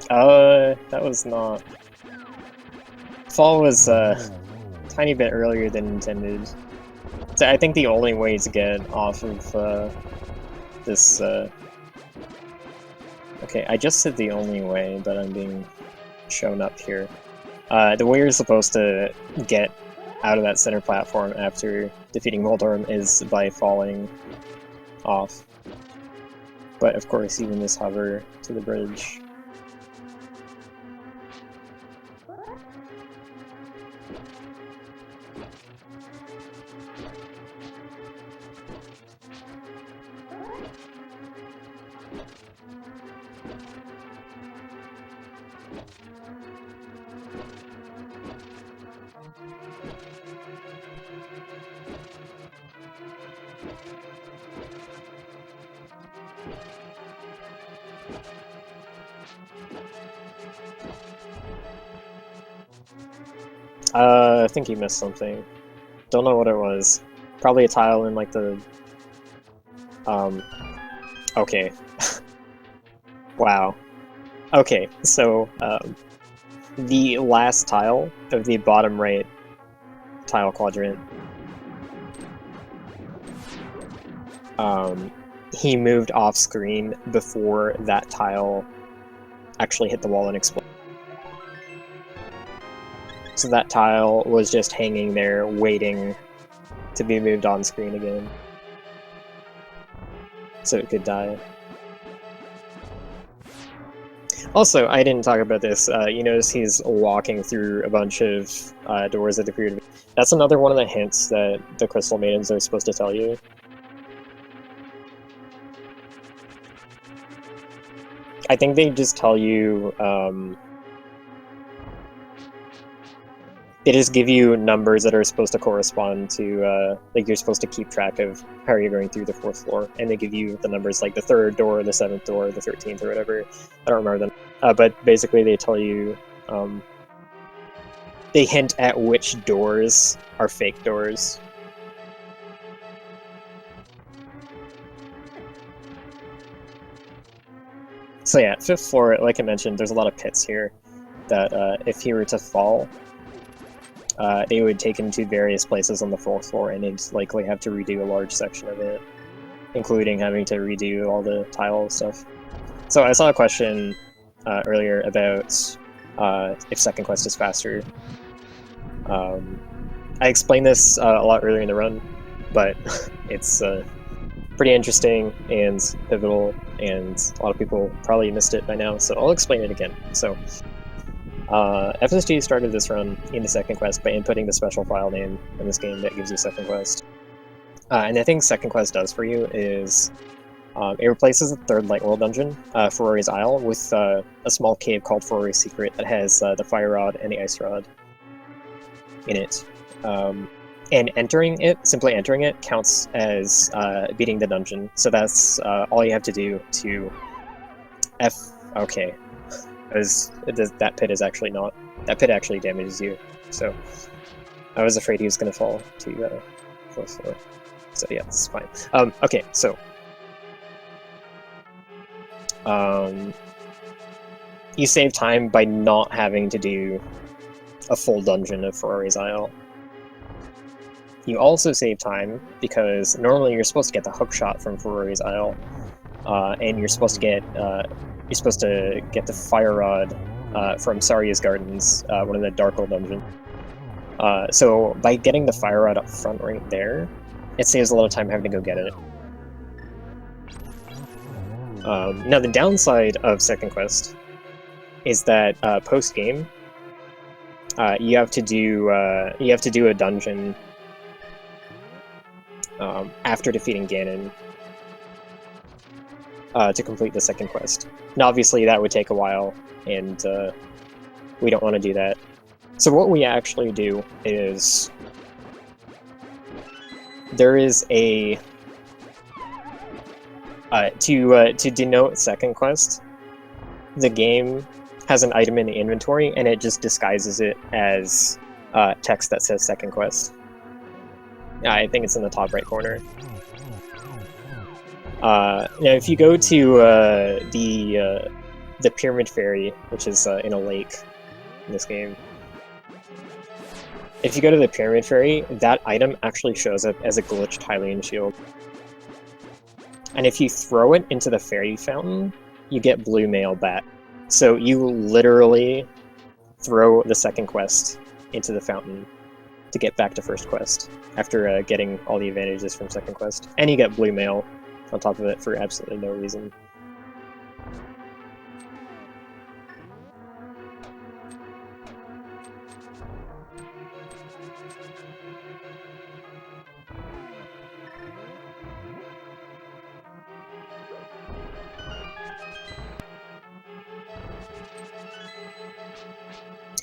That was not... Fall was tiny bit earlier than intended. So I think the only way to get off of this... Okay, I just said the only way, but I'm being shown up here. The way you're supposed to get out of that center platform after defeating Moldorm is by falling off. But of course you can just hover to the bridge. I think you missed something. Don't know what it was. Probably a tile in like the... Okay. Wow. Okay, so, the last tile of the bottom right tile quadrant, he moved off screen before that tile actually hit the wall and exploded. So that tile was just hanging there, waiting to be moved on screen again. So it could die. Also, I didn't talk about this, you notice he's walking through a bunch of doors that appeared. That's another one of the hints that the Crystal Maidens are supposed to tell you. I think they just tell you, they just give you numbers that are supposed to correspond to, like you're supposed to keep track of how you're going through the 4th floor, and they give you the numbers like the 3rd door, the 7th door, the 13th, or whatever. I don't remember them. But basically they tell you, they hint at which doors are fake doors. So yeah, 5th floor, like I mentioned, there's a lot of pits here that if he were to fall, they would take him to various places on the 4th floor, and he'd likely have to redo a large section of it, including having to redo all the tile stuff. So I saw a question earlier about if Second Quest is faster. I explained this a lot earlier in the run, but it's pretty interesting and pivotal, and a lot of people probably missed it by now, so I'll explain it again. So, FSG started this run in the Second Quest by inputting the special file name in this game that gives you Second Quest. And the thing Second Quest does for you is it replaces the 3rd Light World dungeon, Ferrari's Isle, with a small cave called Ferrari's Secret that has the Fire Rod and the Ice Rod in it. And entering it, simply entering it, counts as beating the dungeon. So that's all you have to do to Okay. That pit is actually not... That pit actually damages you, so... I was afraid he was going to fall to 4th floor. So yeah, it's fine. Okay, so... you save time by not having to do a full dungeon of Ferrari's Isle. You also save time because normally you're supposed to get the hook shot from Ferrari's Isle, and you're supposed to get the Fire Rod from Saria's Gardens, one of the Darkle dungeons. So by getting the Fire Rod up front right there, it saves a lot of time having to go get it. Now the downside of Second Quest is that post game, you have to do a dungeon after defeating Ganon to complete the second quest. Now obviously that would take a while, and we don't want to do that. So what we actually do is there is a to denote second quest, the game has an item in the inventory and it just disguises it as text that says second quest. I think it's in the top right corner. Now, if you go to the Pyramid Fairy, which is in a lake in this game, if you go to the Pyramid Fairy, that item actually shows up as a glitched Hylian shield. And if you throw it into the fairy fountain, you get blue mail back. So you literally throw the second quest into the fountain to get back to first quest after getting all the advantages from second quest. And you get blue mail on top of it for absolutely no reason.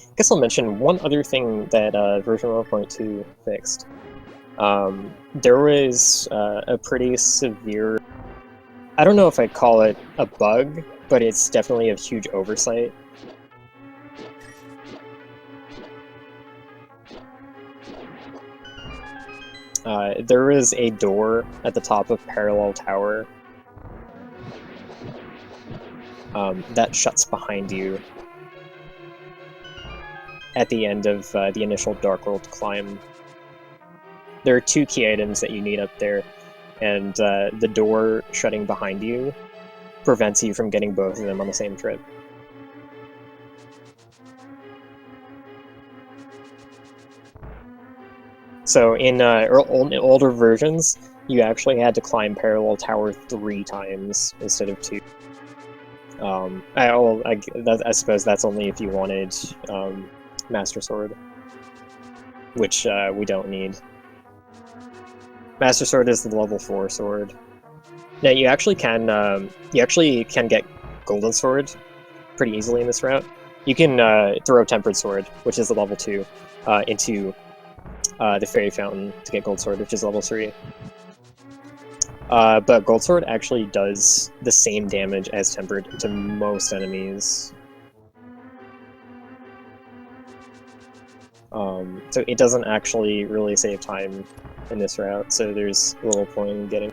I guess I'll mention one other thing that version 1.2 fixed. There was a pretty severe... I don't know if I'd call it a bug, but it's definitely a huge oversight. There is a door at the top of Parallel Tower that shuts behind you at the end of the initial Dark World climb. There are 2 key items that you need up there, and the door shutting behind you prevents you from getting both of them on the same trip. So in older versions, you actually had to climb Parallel Tower 3 times instead of 2. I suppose that's only if you wanted Master Sword, which we don't need. Master Sword is the level 4 sword. Now you actually can get Golden Sword pretty easily in this route. You can throw Tempered Sword, which is the level 2, into the Fairy Fountain to get Gold Sword, which is level 3. But Gold Sword actually does the same damage as Tempered to most enemies. So it doesn't actually really save time in this route, so there's a little point in getting...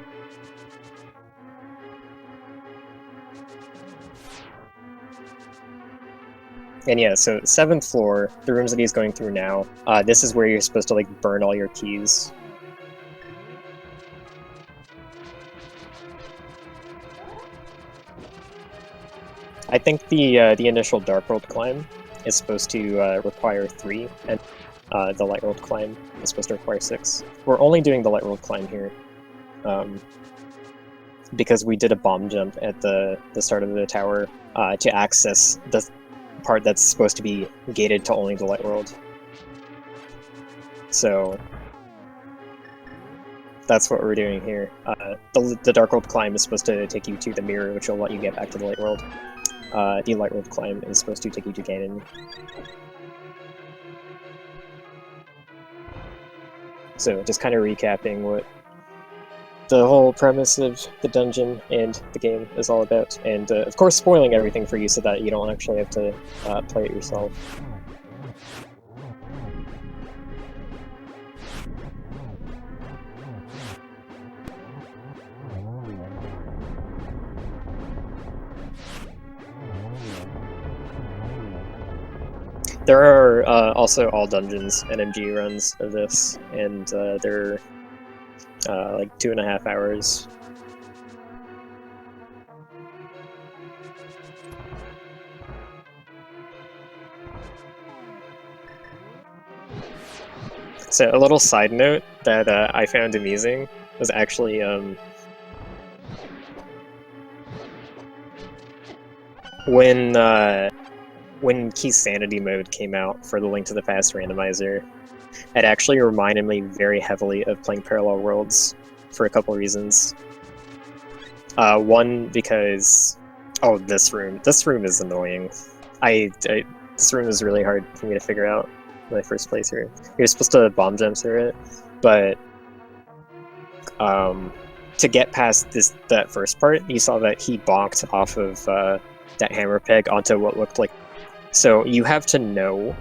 And yeah, so 7th floor, the rooms that he's going through now, this is where you're supposed to like burn all your keys. I think the initial Dark World climb is supposed to require 3, and the Light World climb is supposed to require 6. We're only doing the Light World climb here, because we did a bomb jump at the start of the tower to access the part that's supposed to be gated to only the Light World. So that's what we're doing here. The Dark World climb is supposed to take you to the mirror, which will let you get back to the Light World. The Light World climb is supposed to take you to Ganon. So just kind of recapping what the whole premise of the dungeon and the game is all about, and of course spoiling everything for you so that you don't actually have to play it yourself. There are also all dungeons NMG runs of this, and they're like 2.5 hours. So a little side note that I found amusing was actually when Key's Sanity mode came out for the Link to the Past randomizer, it actually reminded me very heavily of playing Parallel Worlds for a couple reasons. One, because... oh, this room. This room is annoying. This room is really hard for me to figure out when I first played through. You're supposed to bomb jump through it, but to get past that first part, you saw that he bonked off of that hammer peg onto what looked like... So you have to know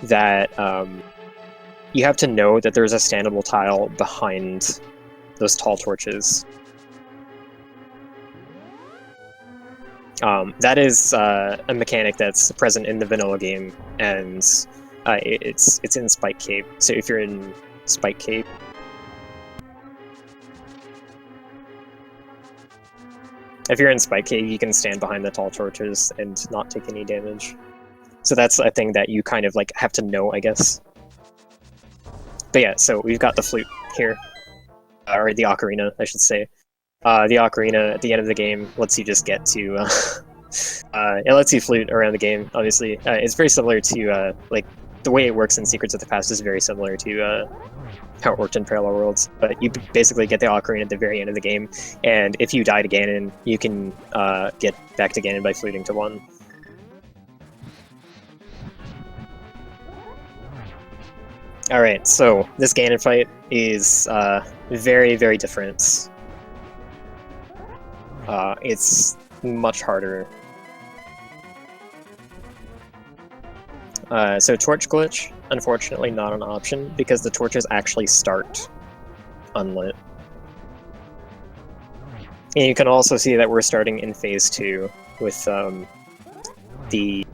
that there's a standable tile behind those tall torches. That is a mechanic that's present in the vanilla game, and it's in Spike Cave. So if you're in Spike Cave, you can stand behind the tall torches and not take any damage. So that's a thing that you kind of like have to know, I guess. But yeah, so we've got the flute here, or the ocarina, I should say. The ocarina at the end of the game lets you just get to. It lets you flute around the game. Obviously, it's very similar to like the way it works in Secrets of the Past is very similar to how it worked in Parallel Worlds. But you basically get the ocarina at the very end of the game, and if you die to Ganon, you can get back to Ganon by fluting to 1. Alright, so this Ganon fight is very, very different. It's much harder. So torch glitch, unfortunately not an option, because the torches actually start unlit. And you can also see that we're starting in phase 2 with the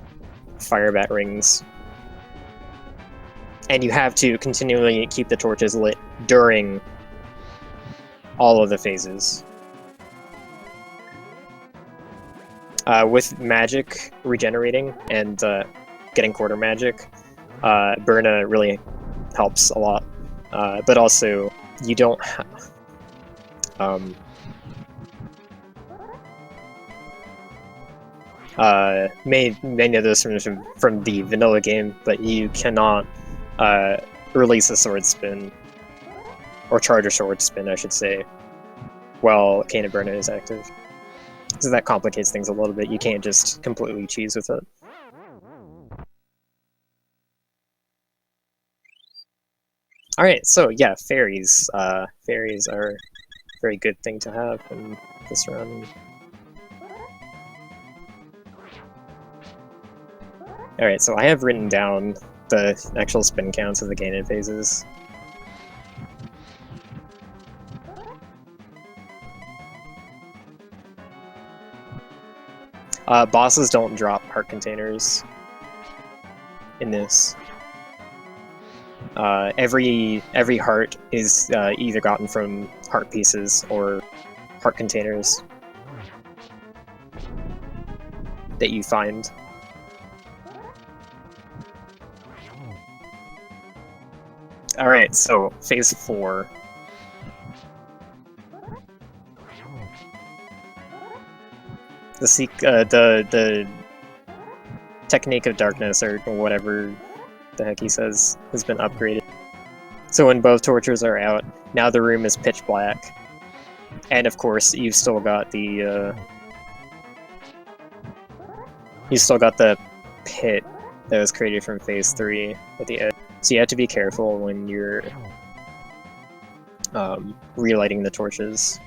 fire bat rings. And you have to continually keep the torches lit during all of the phases. With magic regenerating and getting quarter magic, Burna really helps a lot. But also, you don't may know this from the vanilla game, but you cannot release a sword spin, or charge a sword spin, I should say, while Cane of Burna is active. So that complicates things a little bit. You can't just completely cheese with it. Alright, so yeah, fairies. Fairies are a very good thing to have in this run. Alright, so I have written down the actual spin counts of the Ganon phases. Bosses don't drop heart containers in this. Every heart is either gotten from heart pieces or heart containers that you find. Alright, so phase 4. The technique of darkness, or whatever the heck he says, has been upgraded. So when both torches are out, now the room is pitch black. And of course, you've still got the pit that was created from phase 3 at the edge. So you have to be careful when you're relighting the torches.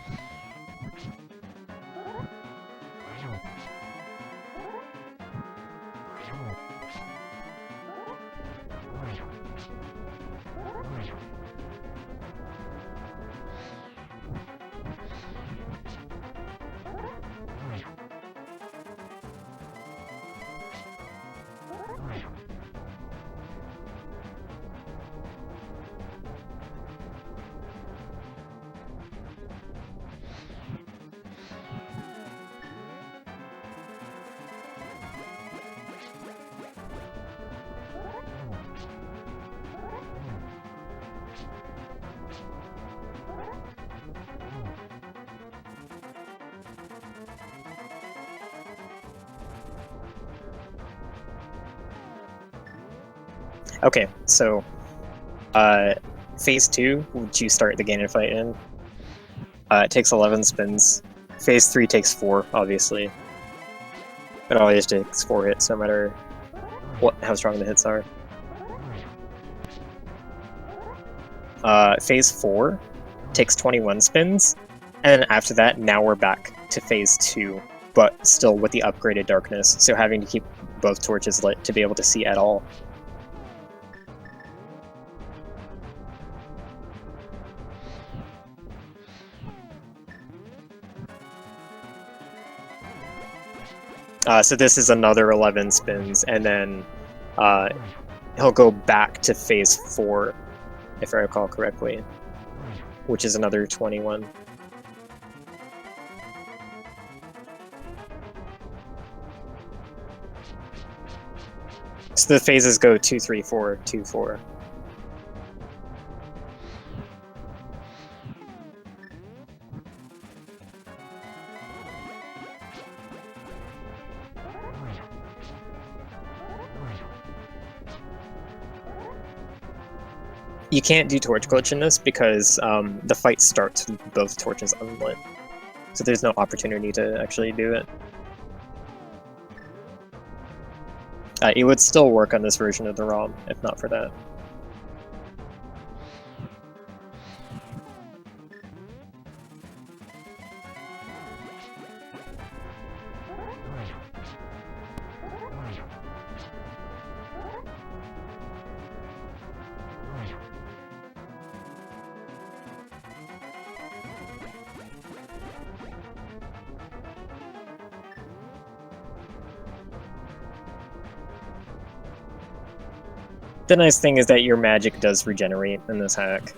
Okay, so phase 2, which you start the Ganon fight in, it takes 11 spins. Phase 3 takes 4, obviously. It always takes 4 hits, no matter how strong the hits are. Phase 4 takes 21 spins, and then after that, now we're back to phase 2, but still with the upgraded darkness, so having to keep both torches lit to be able to see at all. So this is another 11 spins, and then he'll go back to phase 4, if I recall correctly, which is another 21. So the phases go 2, 3, 4, 2, 4. You can't do torch glitch in this because the fight starts with both torches unlit, so there's no opportunity to actually do it. It would still work on this version of the ROM, if not for that. The nice thing is that your magic does regenerate in this hack.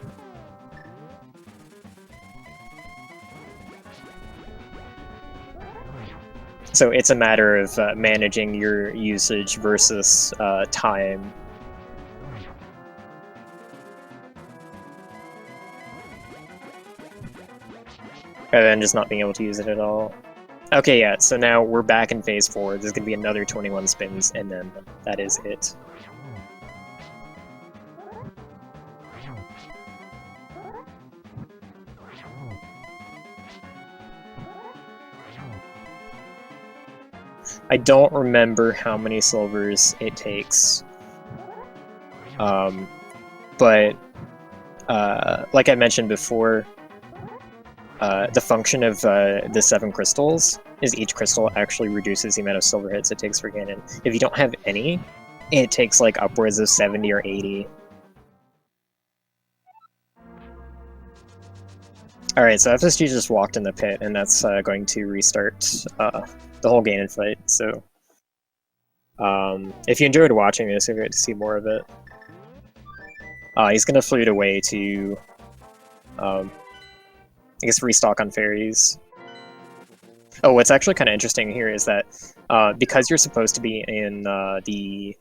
So it's a matter of managing your usage versus time. Rather than just not being able to use it at all. Okay, yeah, so now we're back in phase 4. There's going to be another 21 spins, and then that is it. I don't remember how many silvers it takes, but like I mentioned before, the function of the 7 crystals is each crystal actually reduces the amount of silver hits it takes for Ganon. If you don't have any, it takes like upwards of 70 or 80. Alright, so FSG just walked in the pit, and that's going to restart the whole Ganon fight, so if you enjoyed watching this, you'll get to see more of it. He's gonna flute away to, I guess, restock on fairies. Oh, what's actually kind of interesting here is that because you're supposed to be in the...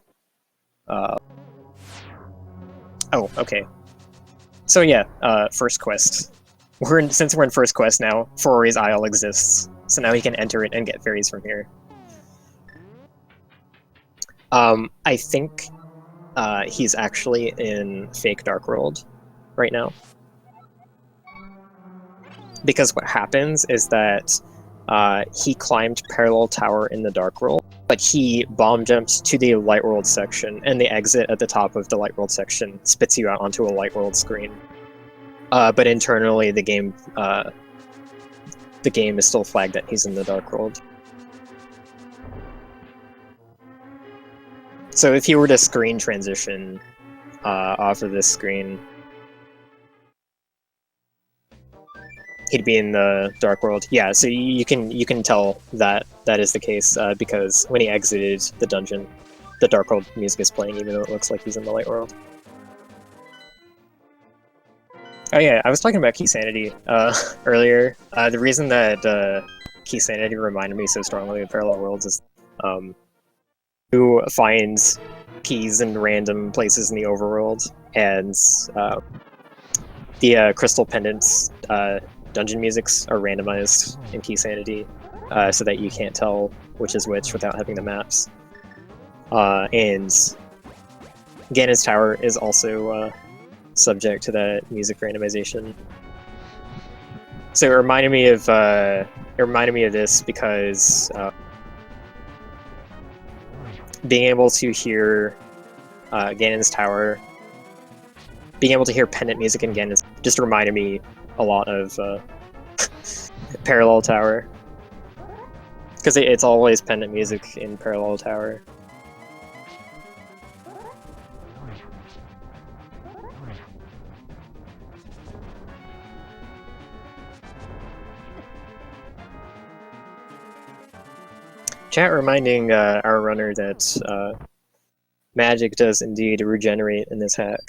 Oh, okay. So yeah, first quest. Since we're in first quest now, Ferori's Isle exists, so now he can enter it and get fairies from here. I think he's actually in fake Dark World right now. Because what happens is that he climbed Parallel Tower in the Dark World, but he bomb jumps to the Light World section, and the exit at the top of the Light World section spits you out onto a Light World screen. But internally, the game is still flagged that he's in the Dark World. So if he were to screen transition off of this screen, he'd be in the Dark World. Yeah, so you can tell that that is the case because when he exited the dungeon, the Dark World music is playing, even though it looks like he's in the Light World. Oh yeah, I was talking about key sanity earlier. The reason that key sanity reminded me so strongly of Parallel Worlds is who finds keys in random places in the overworld, and the Crystal Pendants dungeon musics are randomized in key sanity so that you can't tell which is which without having the maps. And Ganon's Tower is also subject to that music randomization. So it reminded me of this because being able to hear Ganon's Tower, being able to hear pendant music in Ganon's just reminded me a lot of Parallel Tower, because it's always pendant music in Parallel Tower. Chat reminding our runner that magic does indeed regenerate in this hack.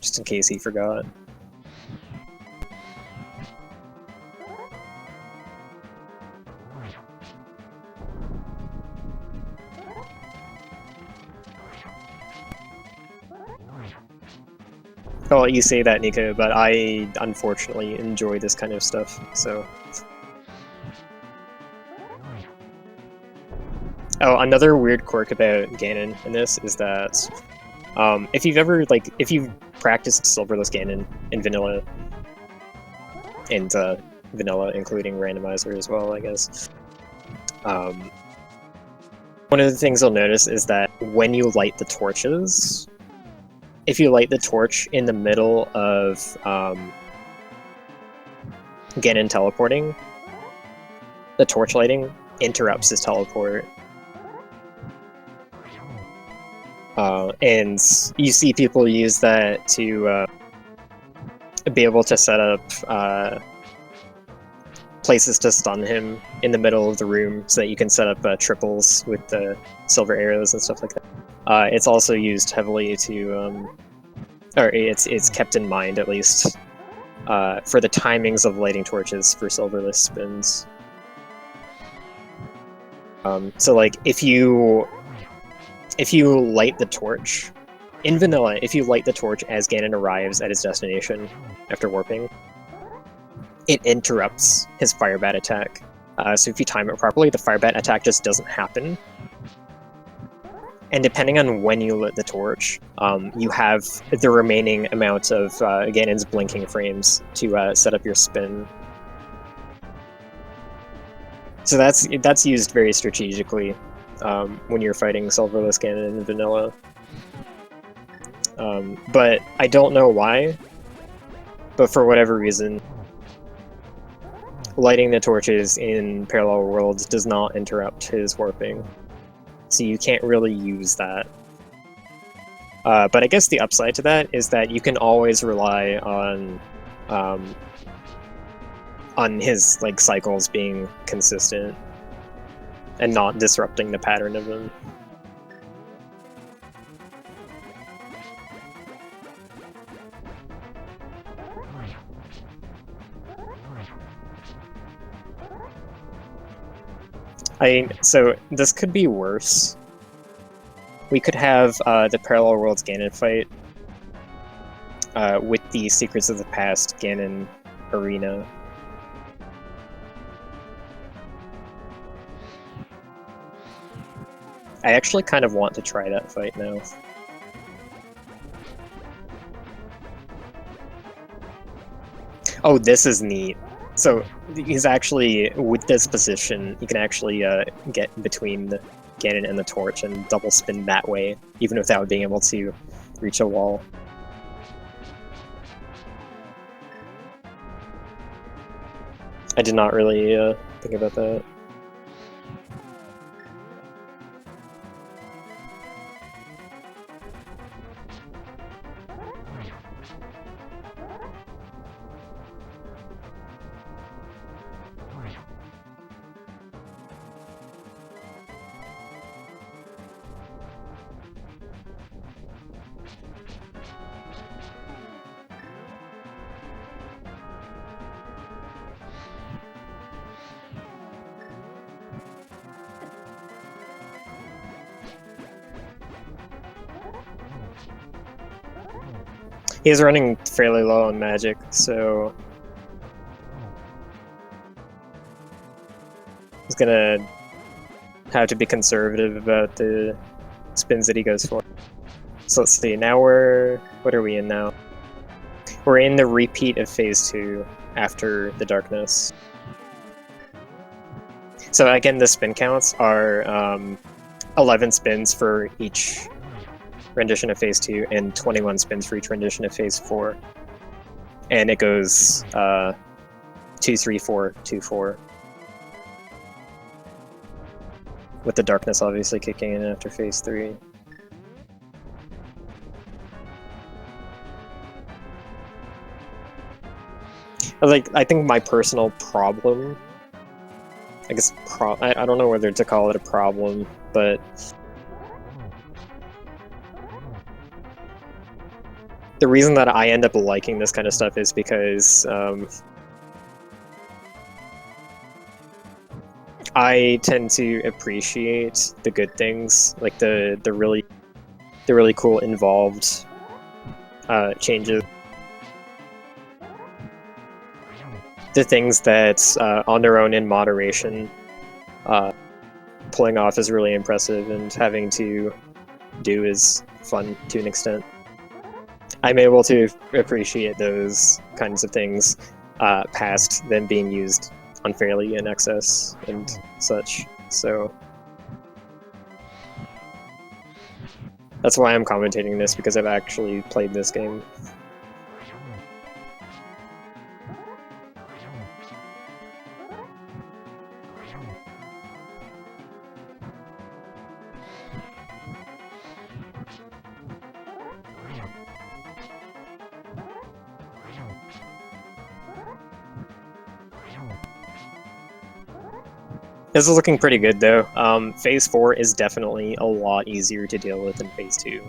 Just in case he forgot. Oh, you say that, Nico, but I unfortunately enjoy this kind of stuff, so... Oh, another weird quirk about Ganon in this is that if you've practiced Silverless Ganon in vanilla, and vanilla including randomizer as well, I guess, one of the things you'll notice is that when you light the torches, if you light the torch in the middle of Ganon teleporting, the torch lighting interrupts his teleport. And you see people use that to be able to set up places to stun him in the middle of the room so that you can set up triples with the silver arrows and stuff like that. It's also used heavily to, or it's kept in mind at least, for the timings of lighting torches for silverless spins. So like, if you light the torch, in vanilla, if you light the torch as Ganon arrives at his destination after warping, it interrupts his fire bat attack. So if you time it properly, the fire bat attack just doesn't happen. And depending on when you lit the torch, you have the remaining amount of Ganon's blinking frames to set up your spin. So that's used very strategically when you're fighting Silverless Ganon in vanilla. But I don't know why, but for whatever reason, lighting the torches in Parallel Worlds does not interrupt his warping. So you can't really use that. But I guess the upside to that is that you can always rely on his like cycles being consistent and not disrupting the pattern of them. So this could be worse. We could have the Parallel Worlds Ganon fight with the Secrets of the Past Ganon arena. I actually kind of want to try that fight now. Oh, this is neat. So he's actually, with this position, you can actually get between the Ganon and the torch and double spin that way, even without being able to reach a wall. I did not really think about that. He's running fairly low on magic, so he's gonna have to be conservative about the spins that he goes for. So let's see, now what are we in now? We're in the repeat of Phase 2 after the darkness. So again, the spin counts are 11 spins for each rendition of Phase 2 and 21 spins for each rendition of Phase 4. And it goes 2, 3, 4, 2, 4. With the darkness obviously kicking in after Phase 3. Like, I think my personal problem, I guess, I don't know whether to call it a problem, but the reason that I end up liking this kind of stuff is because I tend to appreciate the good things, like the really cool involved changes. The things that on their own in moderation pulling off is really impressive, and having to do is fun to an extent. I'm able to appreciate those kinds of things past them being used unfairly in excess and such, so that's why I'm commentating this, because I've actually played this game. This is looking pretty good, though. Phase 4 is definitely a lot easier to deal with than Phase 2.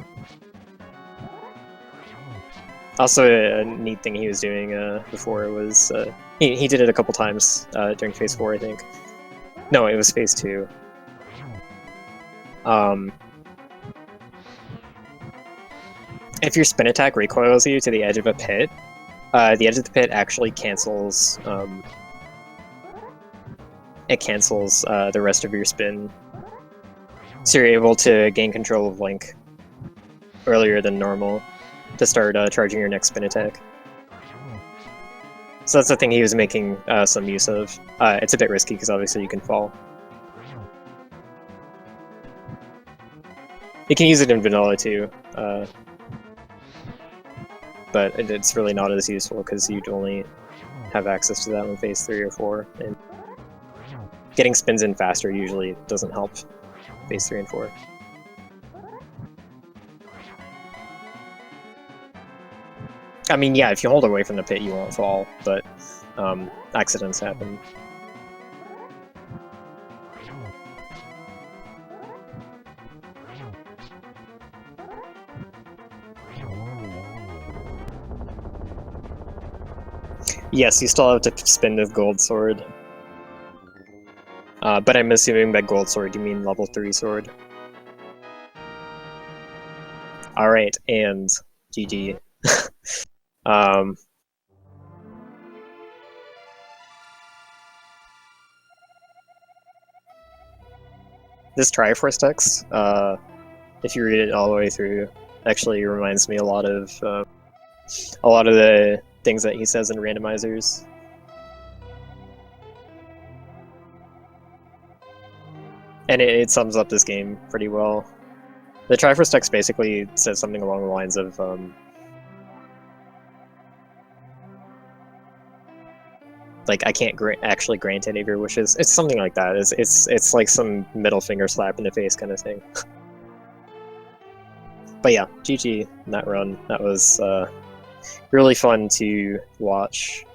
Also, a neat thing he was doing before was... he did it a couple times during Phase 4, I think. No, it was Phase 2. If your spin attack recoils you to the edge of a pit, the edge of the pit actually cancels... it cancels the rest of your spin. So you're able to gain control of Link earlier than normal to start charging your next spin attack. So that's the thing he was making some use of. It's a bit risky because obviously you can fall. You can use it in vanilla too, but it's really not as useful because you'd only have access to that in Phase 3 or 4. And getting spins in faster usually doesn't help Phase 3 and 4. I mean, yeah, if you hold away from the pit, you won't fall, but accidents happen. Yes, you still have to spin the gold sword. But I'm assuming by gold sword you mean level 3 sword. Alright, and GG. This Triforce text, if you read it all the way through, actually reminds me a lot of the things that he says in randomizers. And it sums up this game pretty well. The Triforce text basically says something along the lines of, like, I can't actually grant any of your wishes. It's something like that. It's like some middle finger slap in the face kind of thing. But yeah, GG in that run. That was really fun to watch,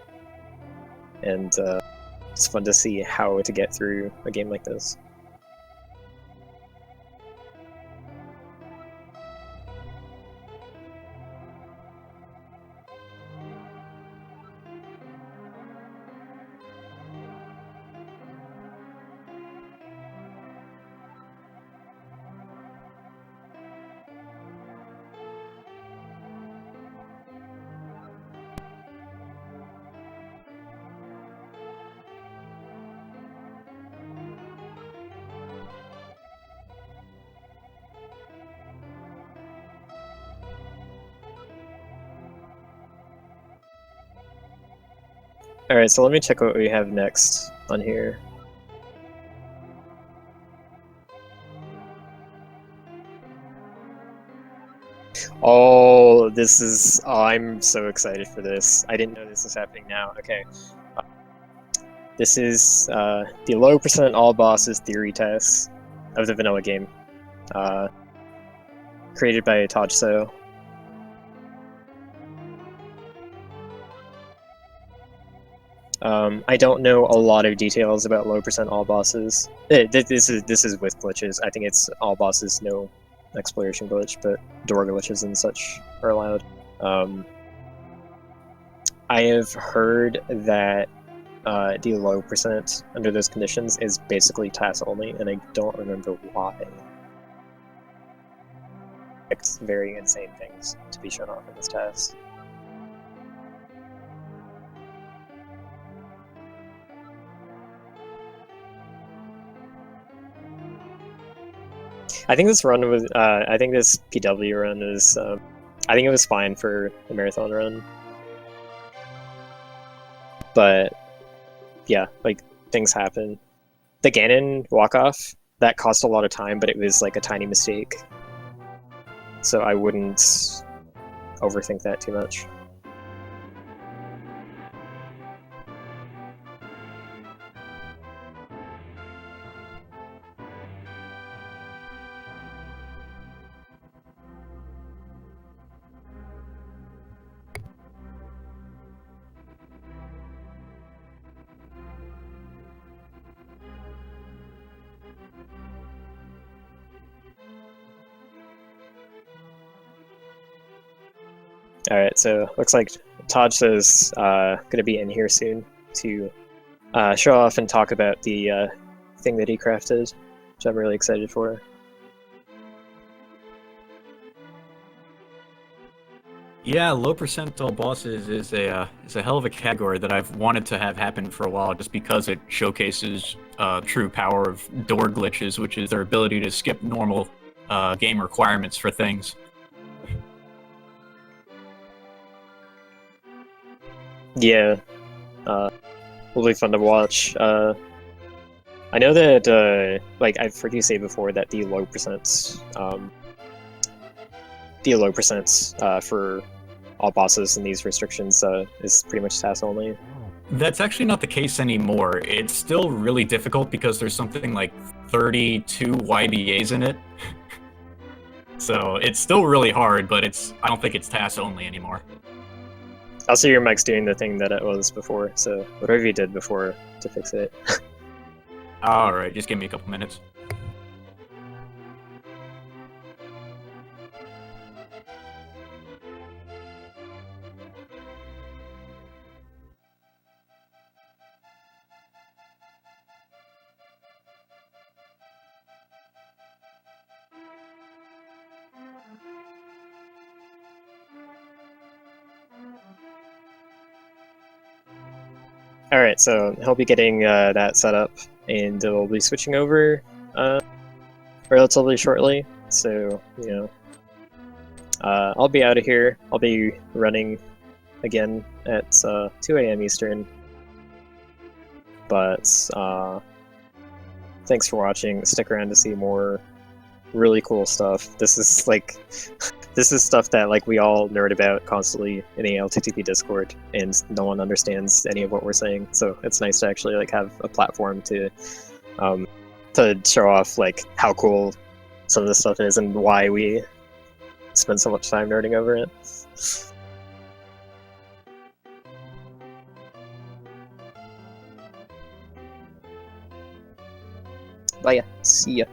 and it's fun to see how to get through a game like this. Alright, so let me check what we have next on here. Oh, this is... Oh, I'm so excited for this. I didn't know this was happening now. Okay. This is the low percent all bosses theory test of the vanilla game. Created by Tajso. I don't know a lot of details about low percent all bosses. This is with glitches. I think it's all bosses, no exploration glitch, but door glitches and such are allowed. I have heard that the low percent under those conditions is basically TAS only, and I don't remember why. It's very insane things to be shown off in this TAS. I think this run was. I think this PW run is. I think it was fine for the marathon run, but yeah, like things happen. The Ganon walk off that cost a lot of time, but it was like a tiny mistake, so I wouldn't overthink that too much. Alright, so looks like Taj is gonna be in here soon to show off and talk about the thing that he crafted, which I'm really excited for. Yeah, low percentile bosses is a hell of a category that I've wanted to have happen for a while, just because it showcases true power of door glitches, which is their ability to skip normal game requirements for things. Yeah, will be fun to watch. I know that like I've heard you say before that the low percents for all bosses in these restrictions is pretty much TAS only. That's actually not the case anymore. It's still really difficult because there's something like 32 YBAs in it. So it's still really hard, but I don't think it's TAS only anymore. Also, your mic's doing the thing that it was before, so whatever you did before to fix it. Alright, just give me a couple minutes. Alright, so he'll be getting that set up, and we'll be switching over relatively shortly, so, you know, I'll be out of here. I'll be running again at 2 a.m. Eastern, but thanks for watching. Stick around to see more really cool stuff. This is like this is stuff that like we all nerd about constantly in the ALTTP Discord, and no one understands any of what we're saying. So it's nice to actually like have a platform to show off like how cool some of this stuff is and why we spend so much time nerding over it. But yeah, see ya.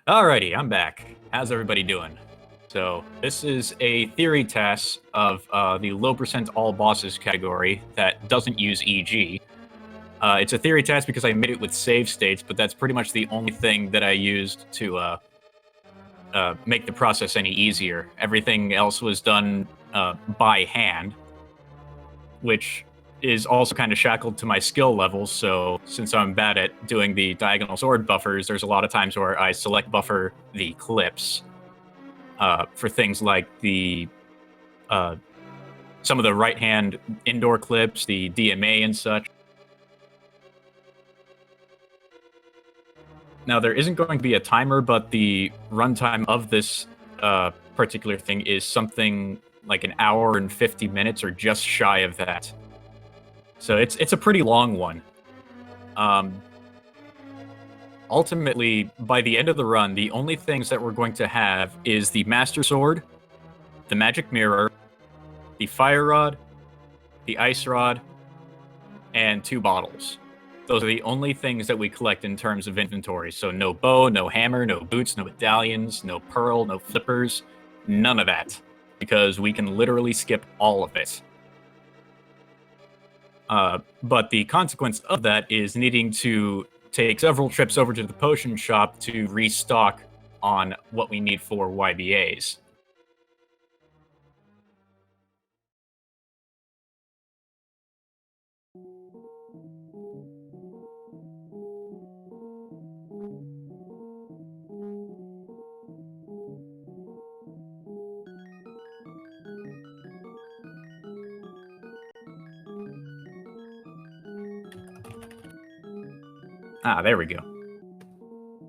Alrighty, I'm back. How's everybody doing? So this is a theory test of the low percent all bosses category that doesn't use EG. It's a theory test because I made it with save states, but that's pretty much the only thing that I used to make the process any easier. Everything else was done by hand, which is also kind of shackled to my skill levels. So since I'm bad at doing the diagonal sword buffers, there's a lot of times where I select buffer the clips for things like the some of the right hand indoor clips, the DMA and such. Now there isn't going to be a timer, but the runtime of this particular thing is something like an hour and 50 minutes or just shy of that. So it's a pretty long one. Ultimately, by the end of the run, the only things that we're going to have is the Master Sword, the Magic Mirror, the Fire Rod, the Ice Rod, and 2 bottles. Those are the only things that we collect in terms of inventory. So no bow, no hammer, no boots, no medallions, no pearl, no flippers, none of that. Because we can literally skip all of it. But the consequence of that is needing to take several trips over to the potion shop to restock on what we need for YBAs. Ah, there we go.